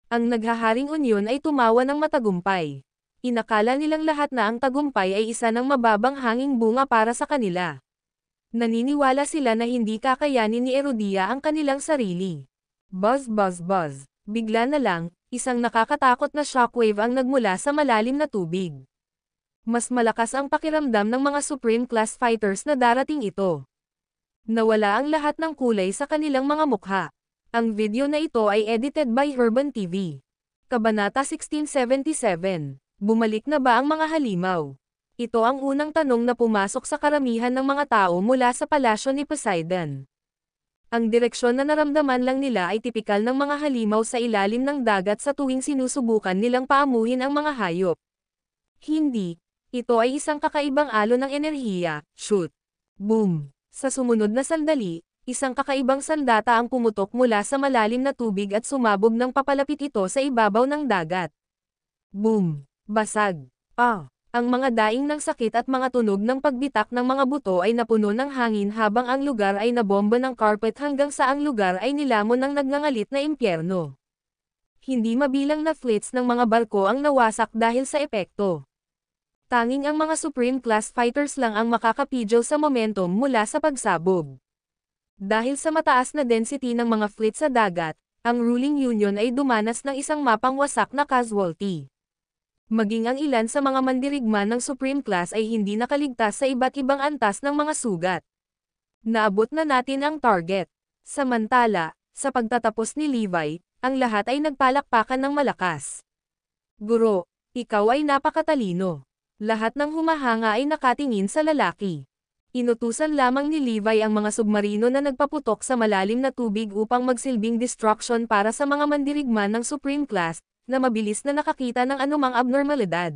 Ang naghaharing unyon ay tumawa ng matagumpay. Inakala nilang lahat na ang tagumpay ay isa ng mababang hanging bunga para sa kanila. Naniniwala sila na hindi kakayanin ni Erudia ang kanilang sarili. Buzz buzz buzz. Bigla na lang, isang nakakatakot na shockwave ang nagmula sa malalim na tubig. Mas malakas ang pakiramdam ng mga Supreme Class Fighters na darating ito. Nawala ang lahat ng kulay sa kanilang mga mukha. Ang video na ito ay edited by Urban TV. Kabanata 1677. Bumalik na ba ang mga halimaw? Ito ang unang tanong na pumasok sa karamihan ng mga tao mula sa palasyo ni Poseidon. Ang direksyon na naramdaman lang nila ay tipikal ng mga halimaw sa ilalim ng dagat sa tuwing sinusubukan nilang paamuhin ang mga hayop. Hindi, ito ay isang kakaibang alon ng enerhiya, shoot. Boom! Sa sumunod na sandali, isang kakaibang sandata ang pumutok mula sa malalim na tubig at sumabog ng papalapit ito sa ibabaw ng dagat. Boom! Basag! Ang mga daing ng sakit at mga tunog ng pagbitak ng mga buto ay napuno ng hangin habang ang lugar ay nabomba ng carpet hanggang sa ang lugar ay nilamon ng nagngangalit na impyerno. Hindi mabilang na fleets ng mga barko ang nawasak dahil sa epekto. Tanging ang mga Supreme Class Fighters lang ang makakapidyo sa momentum mula sa pagsabog. Dahil sa mataas na density ng mga fleet sa dagat, ang ruling union ay dumanas ng isang mapang wasak na casualty. Maging ang ilan sa mga mandirigma ng Supreme Class ay hindi nakaligtas sa iba't ibang antas ng mga sugat. Naabot na natin ang target. Samantala, sa pagtatapos ni Levi, ang lahat ay nagpalakpakan ng malakas. Guro, ikaw ay napakatalino. Lahat ng humahanga ay nakatingin sa lalaki. Inutusan lamang ni Levi ang mga submarino na nagpaputok sa malalim na tubig upang magsilbing distraction para sa mga mandirigma ng Supreme Class, na mabilis na nakakita ng anumang abnormalidad.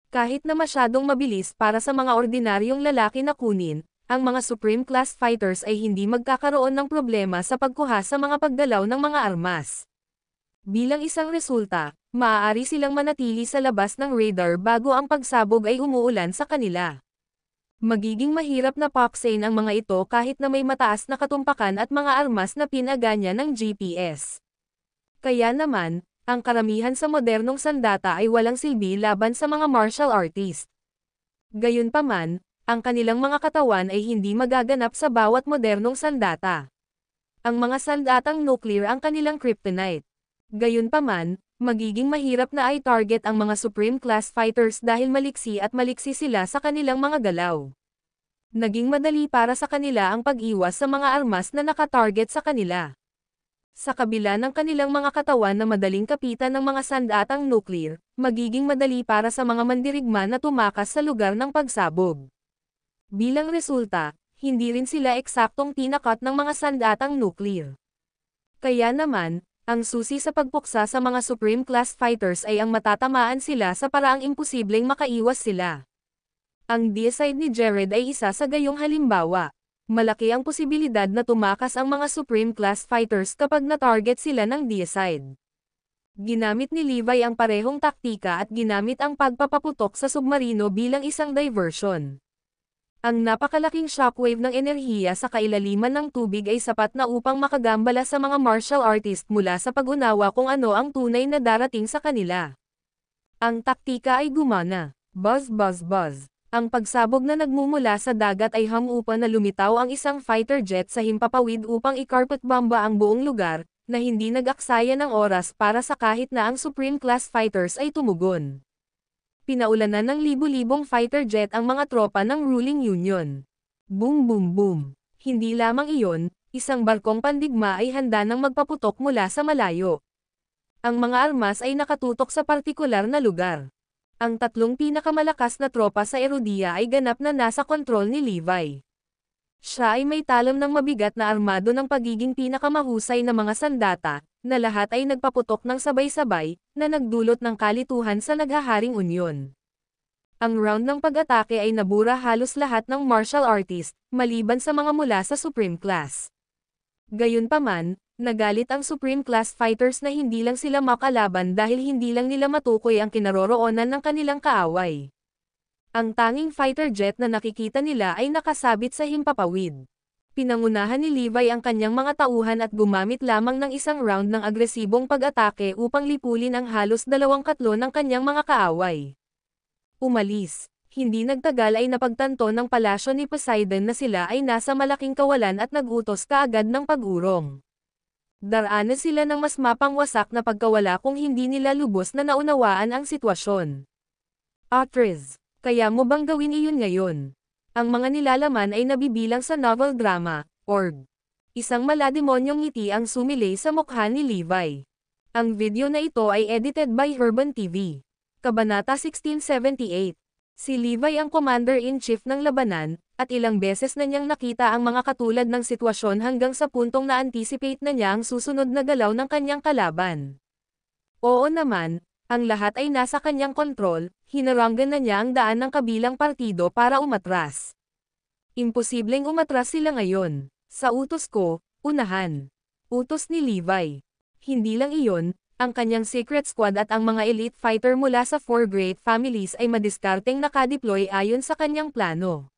Kahit na masyadong mabilis para sa mga ordinaryong lalaki na kunin, ang mga Supreme Class Fighters ay hindi magkakaroon ng problema sa pagkuha sa mga paggalaw ng mga armas. Bilang isang resulta, maaari silang manatili sa labas ng radar bago ang pagsabog ay umuulan sa kanila. Magiging mahirap na paksain ang mga ito kahit na may mataas na katumpakan at mga armas na pinaganya ng GPS. Kaya naman, ang karamihan sa modernong sandata ay walang silbi laban sa mga martial artist. Gayunpaman, ang kanilang mga katawan ay hindi magaganap sa bawat modernong sandata. Ang mga sandatang nuclear ang kanilang kryptonite. Gayunpaman, magiging mahirap na i-target ang mga Supreme Class Fighters dahil maliksi sila sa kanilang mga galaw. Naging madali para sa kanila ang pag-iwas sa mga armas na nakatarget sa kanila. Sa kabila ng kanilang mga katawan na madaling kapitan ng mga sandatang nuclear, magiging madali para sa mga mandirigma na tumakas sa lugar ng pagsabog. Bilang resulta, hindi rin sila eksaktong tinakat ng mga sandatang nuclear. Kaya naman, ang susi sa pagpuksa sa mga Supreme Class Fighters ay ang matatamaan sila sa paraang imposibleng makaiwas sila. Ang deicide ni Jared ay isa sa gayong halimbawa. Malaki ang posibilidad na tumakas ang mga Supreme Class Fighters kapag na-target sila ng deicide. Ginamit ni Levi ang parehong taktika at ginamit ang pagpapaputok sa submarino bilang isang diversion. Ang napakalaking shockwave ng enerhiya sa kailaliman ng tubig ay sapat na upang makagambala sa mga martial artist mula sa pag-unawa kung ano ang tunay na darating sa kanila. Ang taktika ay gumana. Buzz buzz buzz. Ang pagsabog na nagmumula sa dagat ay hamupa na lumitaw ang isang fighter jet sa himpapawid upang i-carpetbomba ang buong lugar, na hindi nag-aksaya ng oras para sa kahit na ang Supreme Class Fighters ay tumugon. Pinaulanan ng libu-libong fighter jet ang mga tropa ng ruling union. Boom boom boom. Hindi lamang iyon, isang barkong pandigma ay handa nang magpaputok mula sa malayo. Ang mga armas ay nakatutok sa partikular na lugar. Ang tatlong pinakamalakas na tropa sa Erudia ay ganap na nasa kontrol ni Levi. Siya ay may talon ng mabigat na armado ng pagiging pinakamahusay na mga sandata, na lahat ay nagpaputok ng sabay-sabay, na nagdulot ng kalituhan sa naghaharing unyon. Ang round ng pag-atake ay nabura halos lahat ng martial artist, maliban sa mga mula sa Supreme Class. Gayunpaman, nagalit ang Supreme Class Fighters na hindi lang sila makalaban dahil hindi lang nila matukoy ang kinaroroonan ng kanilang kaaway. Ang tanging fighter jet na nakikita nila ay nakasabit sa himpapawid. Pinangunahan ni Levi ang kanyang mga tauhan at gumamit lamang ng isang round ng agresibong pag-atake upang lipulin ang halos 2/3 ng kanyang mga kaaway. Umalis. Hindi nagtagal ay napagtanto ng palasyo ni Poseidon na sila ay nasa malaking kawalan at nagutos kaagad ng pag-urong. Daraanan sila ng mas mapangwasak na pagkawala kung hindi nila lubos na naunawaan ang sitwasyon. Atreus, kaya mo bang gawin iyon ngayon? Ang mga nilalaman ay nabibilang sa novel drama, org. Isang malademonyong ngiti ang sumilay sa mukha ni Levi. Ang video na ito ay edited by Herban TV. Kabanata 1678. Si Levi ang commander-in-chief ng labanan, at ilang beses na niyang nakita ang mga katulad ng sitwasyon hanggang sa puntong na-anticipate na niya ang susunod na galaw ng kanyang kalaban. Oo naman, ang lahat ay nasa kanyang kontrol, hinaranggan na niya ang daan ng kabilang partido para umatras. Imposibleng umatras sila ngayon. Sa utos ko, unahan. Utos ni Levi. Hindi lang iyon, Ang kanyang secret squad at ang mga elite fighter mula sa 4 great families ay madiskarteng nakadeploy ayon sa kanyang plano.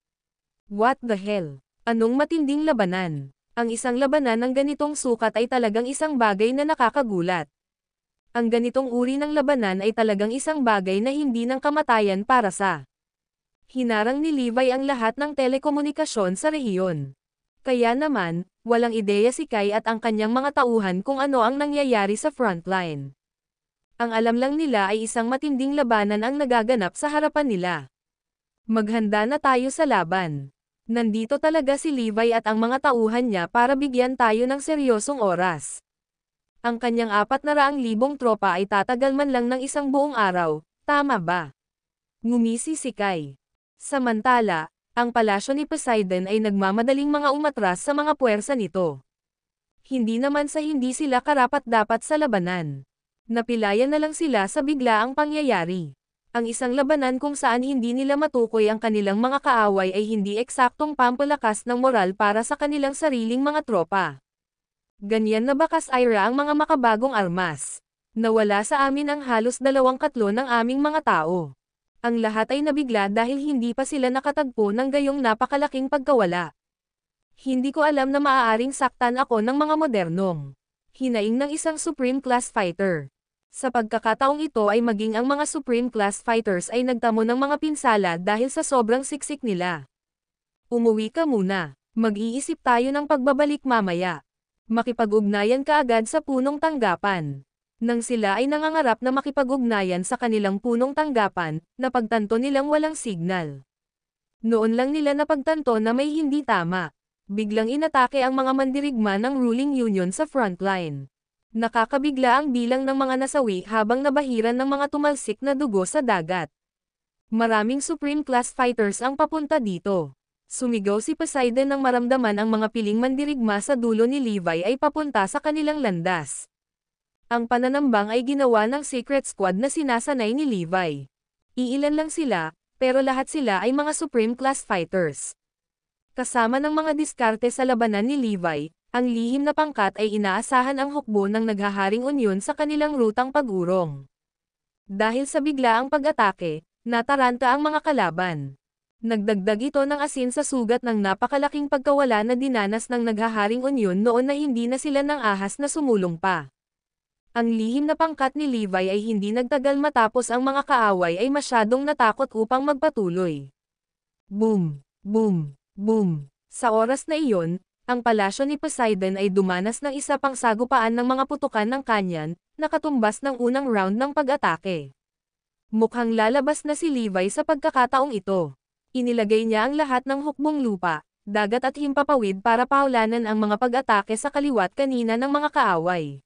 What the hell? Anong matinding labanan? Ang isang labanan ng ganitong sukat ay talagang isang bagay na nakakagulat. Ang ganitong uri ng labanan ay talagang isang bagay na hindi ng kamatayan para sa. Hinarang ni Levi ang lahat ng telekomunikasyon sa rehiyon. Kaya naman, walang ideya si Kai at ang kanyang mga tauhan kung ano ang nangyayari sa frontline. Ang alam lang nila ay isang matinding labanan ang nagaganap sa harapan nila. Maghanda na tayo sa laban. Nandito talaga si Levi at ang mga tauhan niya para bigyan tayo ng seryosong oras. Ang kanyang 400,000 tropa ay tatagal man lang ng isang buong araw, tama ba? Ngumisi si Kai. Samantala, ang palasyo ni Poseidon ay nagmamadaling mga umatras sa mga puwersa nito. Hindi naman sa hindi sila karapat-dapat sa labanan. Napilayan na lang sila sa biglaang pangyayari. Ang isang labanan kung saan hindi nila matukoy ang kanilang mga kaaway ay hindi eksaktong pampalakas ng moral para sa kanilang sariling mga tropa. Ganyan na bakas Ira ang mga makabagong armas. Nawala sa amin ang halos 2/3 ng aming mga tao. Ang lahat ay nabigla dahil hindi pa sila nakatagpo ng gayong napakalaking pagkawala. Hindi ko alam na maaaring saktan ako ng mga modernong hinaing ng isang Supreme Class Fighter. Sa pagkakataong ito ay maging ang mga Supreme Class Fighters ay nagtamo ng mga pinsala dahil sa sobrang siksik nila. Umuwi ka muna. Mag-iisip tayo ng pagbabalik mamaya. Makipag-ugnayan ka agad sa punong tanggapan. Nang sila ay nangangarap na makipag-ugnayan sa kanilang punong tanggapan, napagtanto nilang walang signal. Noon lang nila napagtanto na may hindi tama. Biglang inatake ang mga mandirigma ng ruling union sa frontline. Nakakabigla ang bilang ng mga nasawi habang nabahiran ng mga tumalsik na dugo sa dagat. Maraming Supreme Class Fighters ang papunta dito. Sumigaw si Poseidon nang maramdaman ang mga piling mandirigma sa dulo ni Levi ay papunta sa kanilang landas. Ang pananambang ay ginawa ng secret squad na sinasanay ni Levi. Iilan lang sila, pero lahat sila ay mga Supreme Class Fighters. Kasama ng mga diskarte sa labanan ni Levi, ang lihim na pangkat ay inaasahan ang hukbo ng naghaharing unyon sa kanilang rutang pag-urong. Dahil sa biglaang pag-atake, nataranta ang mga kalaban. Nagdagdag ito ng asin sa sugat ng napakalaking pagkawala na dinanas ng naghaharing unyon noon na hindi na sila ng ahas na sumulong pa. Ang lihim na pangkat ni Levi ay hindi nagtagal matapos ang mga kaaway ay masyadong natakot upang magpatuloy. Boom! Boom! Boom! Sa oras na iyon, ang palasyo ni Poseidon ay dumanas ng isa pang sagupaan ng mga putukan ng kanyan, nakatumbas ng unang round ng pag-atake. Mukhang lalabas na si Levi sa pagkakataong ito. Inilagay niya ang lahat ng hukbong lupa, dagat at himpapawid para paulanan ang mga pag-atake sa kaliwat kanina ng mga kaaway.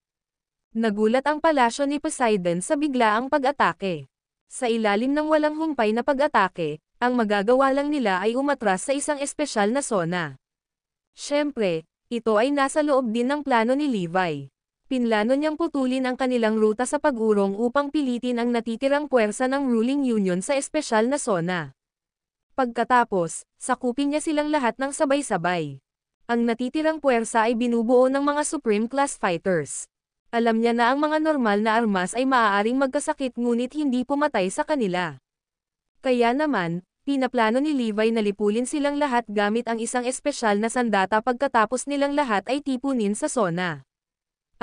Nagulat ang palasyo ni Poseidon sa biglaang pag-atake. Sa ilalim ng walang humpay na pag-atake, ang magagawa lang nila ay umatras sa isang espesyal na zona. Siyempre, ito ay nasa loob din ng plano ni Levi. Pinlano niyang putulin ang kanilang ruta sa pag-urong upang pilitin ang natitirang puwersa ng ruling union sa espesyal na zona. Pagkatapos, sakupin niya silang lahat ng sabay-sabay. Ang natitirang puwersa ay binubuo ng mga Supreme Class Fighters. Alam niya na ang mga normal na armas ay maaaring magkasakit ngunit hindi pumatay sa kanila. Kaya naman, pinaplano ni Levi na lipulin silang lahat gamit ang isang espesyal na sandata pagkatapos nilang lahat ay tipunin sa zona.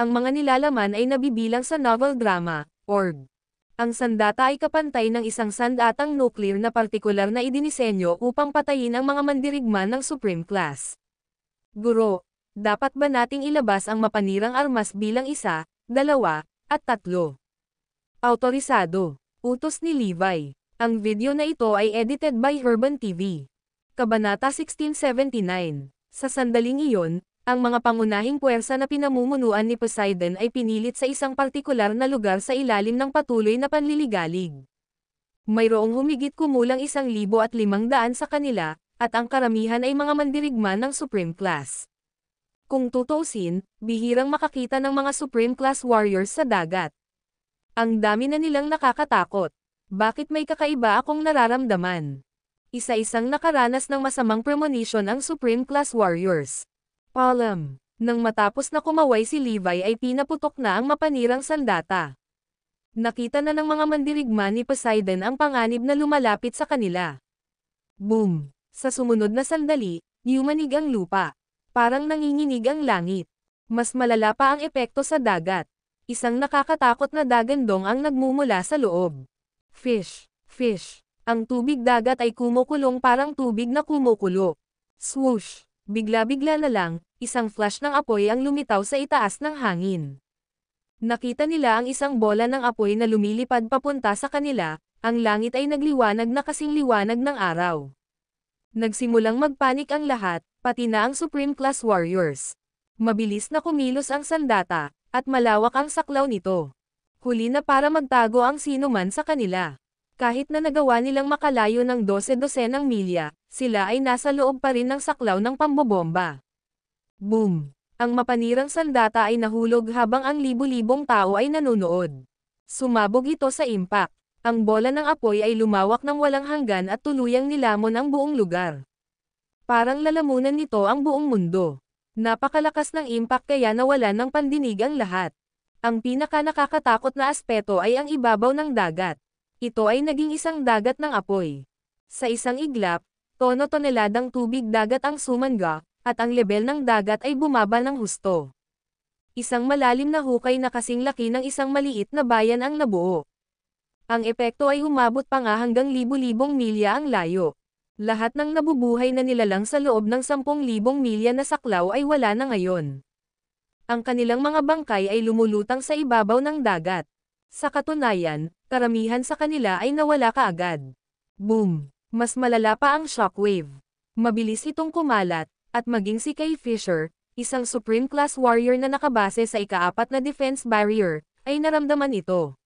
Ang mga nilalaman ay nabibilang sa novel drama, org. Ang sandata ay kapantay ng isang sandatang nuclear na partikular na idinisenyo upang patayin ang mga mandirigma ng Supreme Class. Guro, dapat ba nating ilabas ang mapanirang armas bilang 1, 2, at 3? Autorisado. Utos ni Levi. Ang video na ito ay edited by Herban TV. Kabanata 1679. Sa sandaling iyon, ang mga pangunahing puwersa na pinamumunuan ni Poseidon ay pinilit sa isang partikular na lugar sa ilalim ng patuloy na panliligalig. Mayroong humigit kumulang 1,500 sa kanila, at ang karamihan ay mga mandirigma ng Supreme Class. Kung tutuusin, bihirang makakita ng mga Supreme Class Warriors sa dagat. Ang dami na nilang nakakatakot. Bakit may kakaiba akong nararamdaman? Isa-isang nakaranas ng masamang premonition ang Supreme Class Warriors. Alam. Nang matapos na kumaway si Levi ay pinaputok na ang mapanirang sandata. Nakita na ng mga mandirigma ni Poseidon ang panganib na lumalapit sa kanila. Boom! Sa sumunod na sandali, yumanig ang lupa. Parang nanginginig ang langit. Mas malala pa ang epekto sa dagat. Isang nakakatakot na dagandong ang nagmumula sa loob. Fish! Fish! Ang tubig dagat ay kumukulong parang tubig na kumukulo. Swoosh! Bigla-bigla na lang, isang flash ng apoy ang lumitaw sa itaas ng hangin. Nakita nila ang isang bola ng apoy na lumilipad papunta sa kanila, ang langit ay nagliwanag na kasing liwanag ng araw. Nagsimulang magpanik ang lahat, pati na ang Supreme Class Warriors. Mabilis na kumilos ang sandata, at malawak ang saklaw nito. Huli na para magtago ang sinuman sa kanila. Kahit na nagawa nilang makalayo ng 12-dosenang milya, sila ay nasa loob pa rin ng saklaw ng pambobomba. Boom! Ang mapanirang sandata ay nahulog habang ang libu-libong tao ay nanonood. Sumabog ito sa impact. Ang bola ng apoy ay lumawak ng walang hanggan at tuluyang nilamon ang buong lugar. Parang lalamunan nito ang buong mundo. Napakalakas ng impact kaya nawalan ng pandinig ang lahat. Ang pinaka-nakakatakot na aspeto ay ang ibabaw ng dagat. Ito ay naging isang dagat ng apoy. Sa isang iglap, tono-toneladang tubig dagat ang sumangga, at ang lebel ng dagat ay bumaba ng husto. Isang malalim na hukay na kasing laki ng isang maliit na bayan ang nabuo. Ang epekto ay umabot pa nga hanggang libu-libong milya ang layo. Lahat ng nabubuhay na nilalang sa loob ng 10,000 milya na saklaw ay wala na ngayon. Ang kanilang mga bangkay ay lumulutang sa ibabaw ng dagat. Sa katunayan, karamihan sa kanila ay nawala kaagad. Boom! Mas malala pa ang shockwave. Mabilis itong kumalat, at maging si Kay Fisher, isang Supreme Class Warrior na nakabase sa ika-4 na defense barrier, ay naramdaman ito.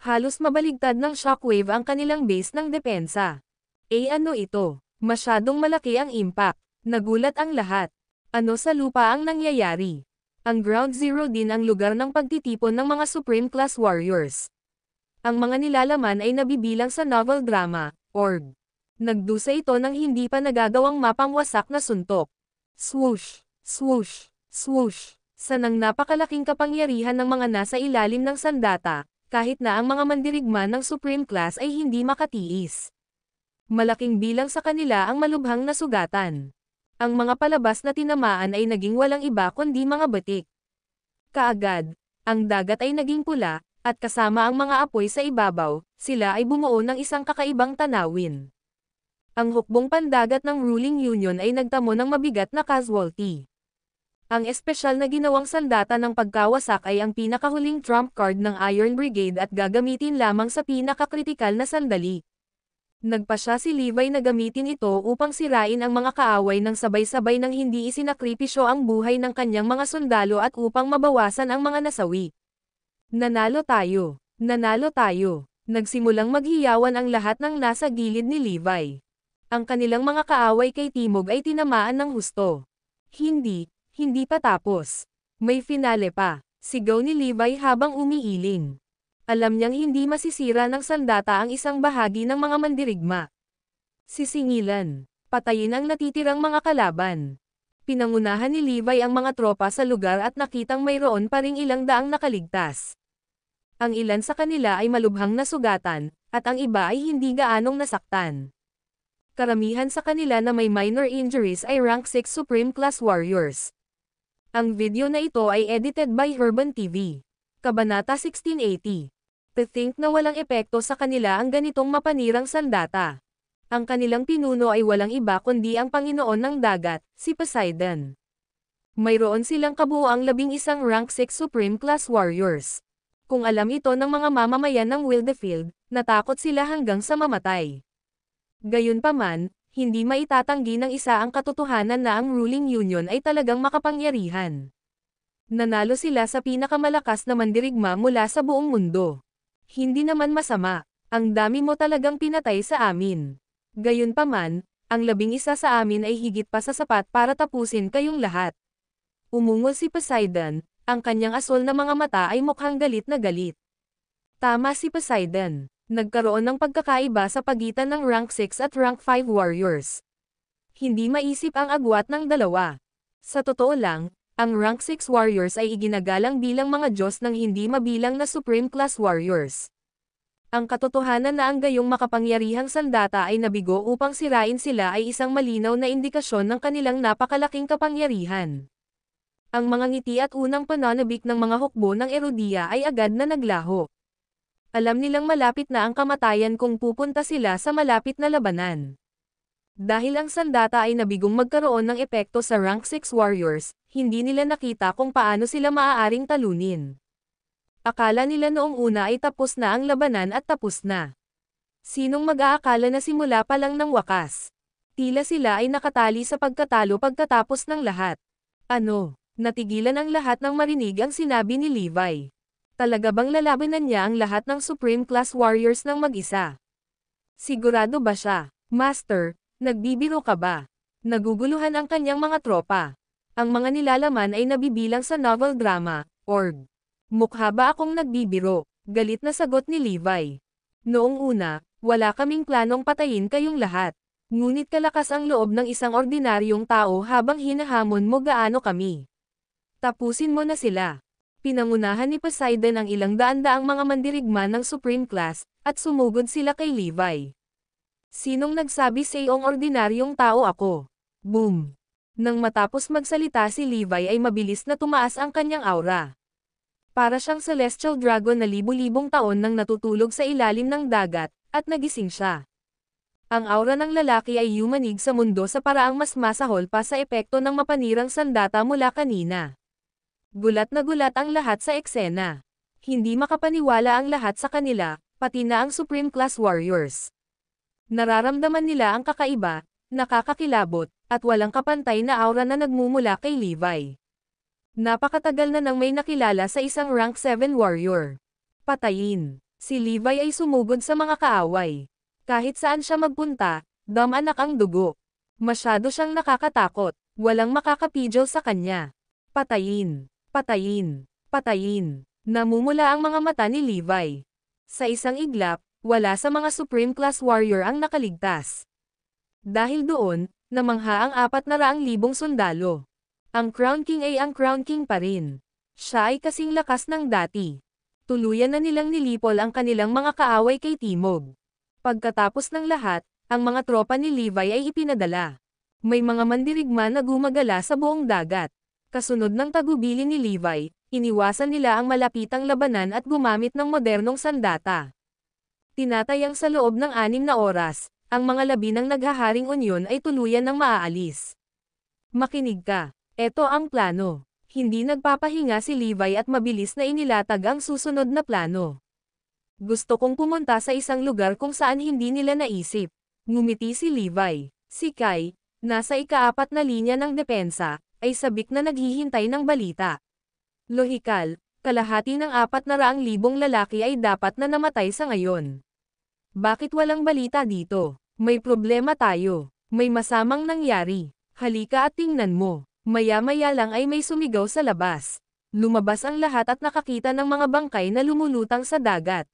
Halos mabaligtad ng shockwave ang kanilang base ng depensa. Ano ito? Masyadong malaki ang impact. Nagulat ang lahat. Ano sa lupa ang nangyayari? Ang Ground Zero din ang lugar ng pagtitipon ng mga Supreme Class Warriors. Ang mga nilalaman ay nabibilang sa novel drama, org. Nagdusa ito ng hindi pa nagagawang mapangwasak na suntok. Swoosh! Swoosh! Swoosh! Sanang napakalaking kapangyarihan ng mga nasa ilalim ng sandata, kahit na ang mga mandirigma ng Supreme Class ay hindi makatiis. Malaking bilang sa kanila ang malubhang na sugatan. Ang mga palabas na tinamaan ay naging walang iba kundi mga batik. Kaagad, ang dagat ay naging pula, at kasama ang mga apoy sa ibabaw, sila ay bumuo ng isang kakaibang tanawin. Ang hukbong pandagat ng ruling union ay nagtamo ng mabigat na casualty. Ang espesyal na ginawang sandata ng pagkawasak ay ang pinakahuling trump card ng Iron Brigade at gagamitin lamang sa pinakakritikal na sandali. Nagpasya si Levi na gamitin ito upang sirain ang mga kaaway ng sabay-sabay nang hindi isinakripisyo ang buhay ng kanyang mga sundalo at upang mabawasan ang mga nasawi. Nanalo tayo! Nanalo tayo! Nagsimulang maghiyawan ang lahat ng nasa gilid ni Levi. Ang kanilang mga kaaway kay Timog ay tinamaan ng husto. Hindi pa tapos. May finale pa, sigaw ni Levi habang umiiling. Alam niyang hindi masisira ng sandata ang isang bahagi ng mga mandirigma. Sisingilan, patayin ang natitirang mga kalaban. Pinangunahan ni Levi ang mga tropa sa lugar at nakitang mayroon pa ring ilang daang nakaligtas. Ang ilan sa kanila ay malubhang nasugatan, at ang iba ay hindi gaanong nasaktan. Karamihan sa kanila na may minor injuries ay rank 6 Supreme Class Warriors. Ang video na ito ay edited by Herban TV. Kabanata 1680. To think na walang epekto sa kanila ang ganitong mapanirang sandata. Ang kanilang pinuno ay walang iba kundi ang Panginoon ng Dagat, si Poseidon. Mayroon silang kabuuang 11 rank 6 Supreme Class Warriors. Kung alam ito ng mga mamamayan ng Wildefield, natakot sila hanggang sa mamatay. Gayunpaman, hindi maitatanggi ng isa ang katotohanan na ang ruling union ay talagang makapangyarihan. Nanalo sila sa pinakamalakas na mandirigma mula sa buong mundo. Hindi naman masama, ang dami mo talagang pinatay sa amin. Gayunpaman, ang 11 sa amin ay higit pa sa sapat para tapusin kayong lahat. Umungol si Poseidon, ang kanyang asol na mga mata ay mukhang galit na galit. Tama si Poseidon. Nagkaroon ng pagkakaiba sa pagitan ng rank 6 at rank 5 warriors. Hindi maisip ang agwat ng dalawa. Sa totoo lang, Ang rank 6 warriors ay iginagalang bilang mga Diyos ng hindi mabilang na Supreme Class Warriors. Ang katotohanan na ang gayong makapangyarihang sandata ay nabigo upang sirain sila ay isang malinaw na indikasyon ng kanilang napakalaking kapangyarihan. Ang mga ngiti at unang pananabik ng mga hukbo ng Erodia ay agad na naglaho. Alam nilang malapit na ang kamatayan kung pupunta sila sa malapit na labanan. Dahil ang sandata ay nabigong magkaroon ng epekto sa rank 6 warriors, hindi nila nakita kung paano sila maaaring talunin. Akala nila noong una ay tapos na ang labanan at tapos na. Sinong mag-aakala na simula pa lang ng wakas? Tila sila ay nakatali sa pagkatalo pagkatapos ng lahat. Ano? Natigilan ang lahat ng marinig ang sinabi ni Levi. Talaga bang lalabanan niya ang lahat ng Supreme Class Warriors ng mag-isa? Sigurado ba siya? Master, nagbibiro ka ba? Naguguluhan ang kanyang mga tropa. Ang mga nilalaman ay nabibilang sa novel drama, org. Mukha ba akong nagbibiro? Galit na sagot ni Levi. Noong una, wala kaming planong patayin kayong lahat. Ngunit kalakas ang loob ng isang ordinaryong tao habang hinahamon mo gaano kami. Tapusin mo na sila. Pinangunahan ni Poseidon ang ilang daan-daang mga mandirigma ng Supreme Class, at sumugod sila kay Levi. Sinong nagsabi sa iyong ordinaryong tao ako? Boom! Nang matapos magsalita si Levi ay mabilis na tumaas ang kanyang aura. Para siyang celestial dragon na libu-libong taon nang natutulog sa ilalim ng dagat, at nagising siya. Ang aura ng lalaki ay yumanig sa mundo sa paraang mas masahol pa sa epekto ng mapanirang sandata mula kanina. Gulat na gulat ang lahat sa eksena. Hindi makapaniwala ang lahat sa kanila, pati na ang Supreme Class Warriors. Nararamdaman nila ang kakaiba, nakakakilabot, at walang kapantay na aura na nagmumula kay Levi. Napakatagal na nang may nakilala sa isang rank 7 warrior. Patayin. Si Levi ay sumugod sa mga kaaway. Kahit saan siya magpunta, damanak ang dugo. Masyado siyang nakakatakot, walang makakapidyo sa kanya. Patayin. Patayin, patayin. Namumula ang mga mata ni Levi. Sa isang iglap, wala sa mga Supreme Class Warrior ang nakaligtas. Dahil doon, namangha ang 400,000 sundalo. Ang Crown King ay ang Crown King pa rin. Siya ay kasing lakas ng dati. Tuluyan na nilang nilipol ang kanilang mga kaaway kay Timog. Pagkatapos ng lahat, ang mga tropa ni Levi ay ipinadala. May mga mandirigma na gumagala sa buong dagat. Kasunod ng tagubilin ni Levi, iniwasan nila ang malapitang labanan at gumamit ng modernong sandata. Tinatayang sa loob ng 6 na oras, ang mga labi ng naghaharing unyon ay tuluyan ng maaalis. Makinig ka. Eto ang plano. Hindi nagpapahinga si Levi at mabilis na inilatag ang susunod na plano. Gusto kong pumunta sa isang lugar kung saan hindi nila naisip. Ngumiti si Levi. Si Kai, nasa ika-4 na linya ng depensa, ay sabik na naghihintay ng balita. Lohikal, kalahati ng 400,000 lalaki ay dapat na namatay sa ngayon. Bakit walang balita dito? May problema tayo. May masamang nangyari. Halika at tingnan mo. Maya-maya lang ay may sumigaw sa labas. Lumabas ang lahat at nakakita ng mga bangkay na lumulutang sa dagat.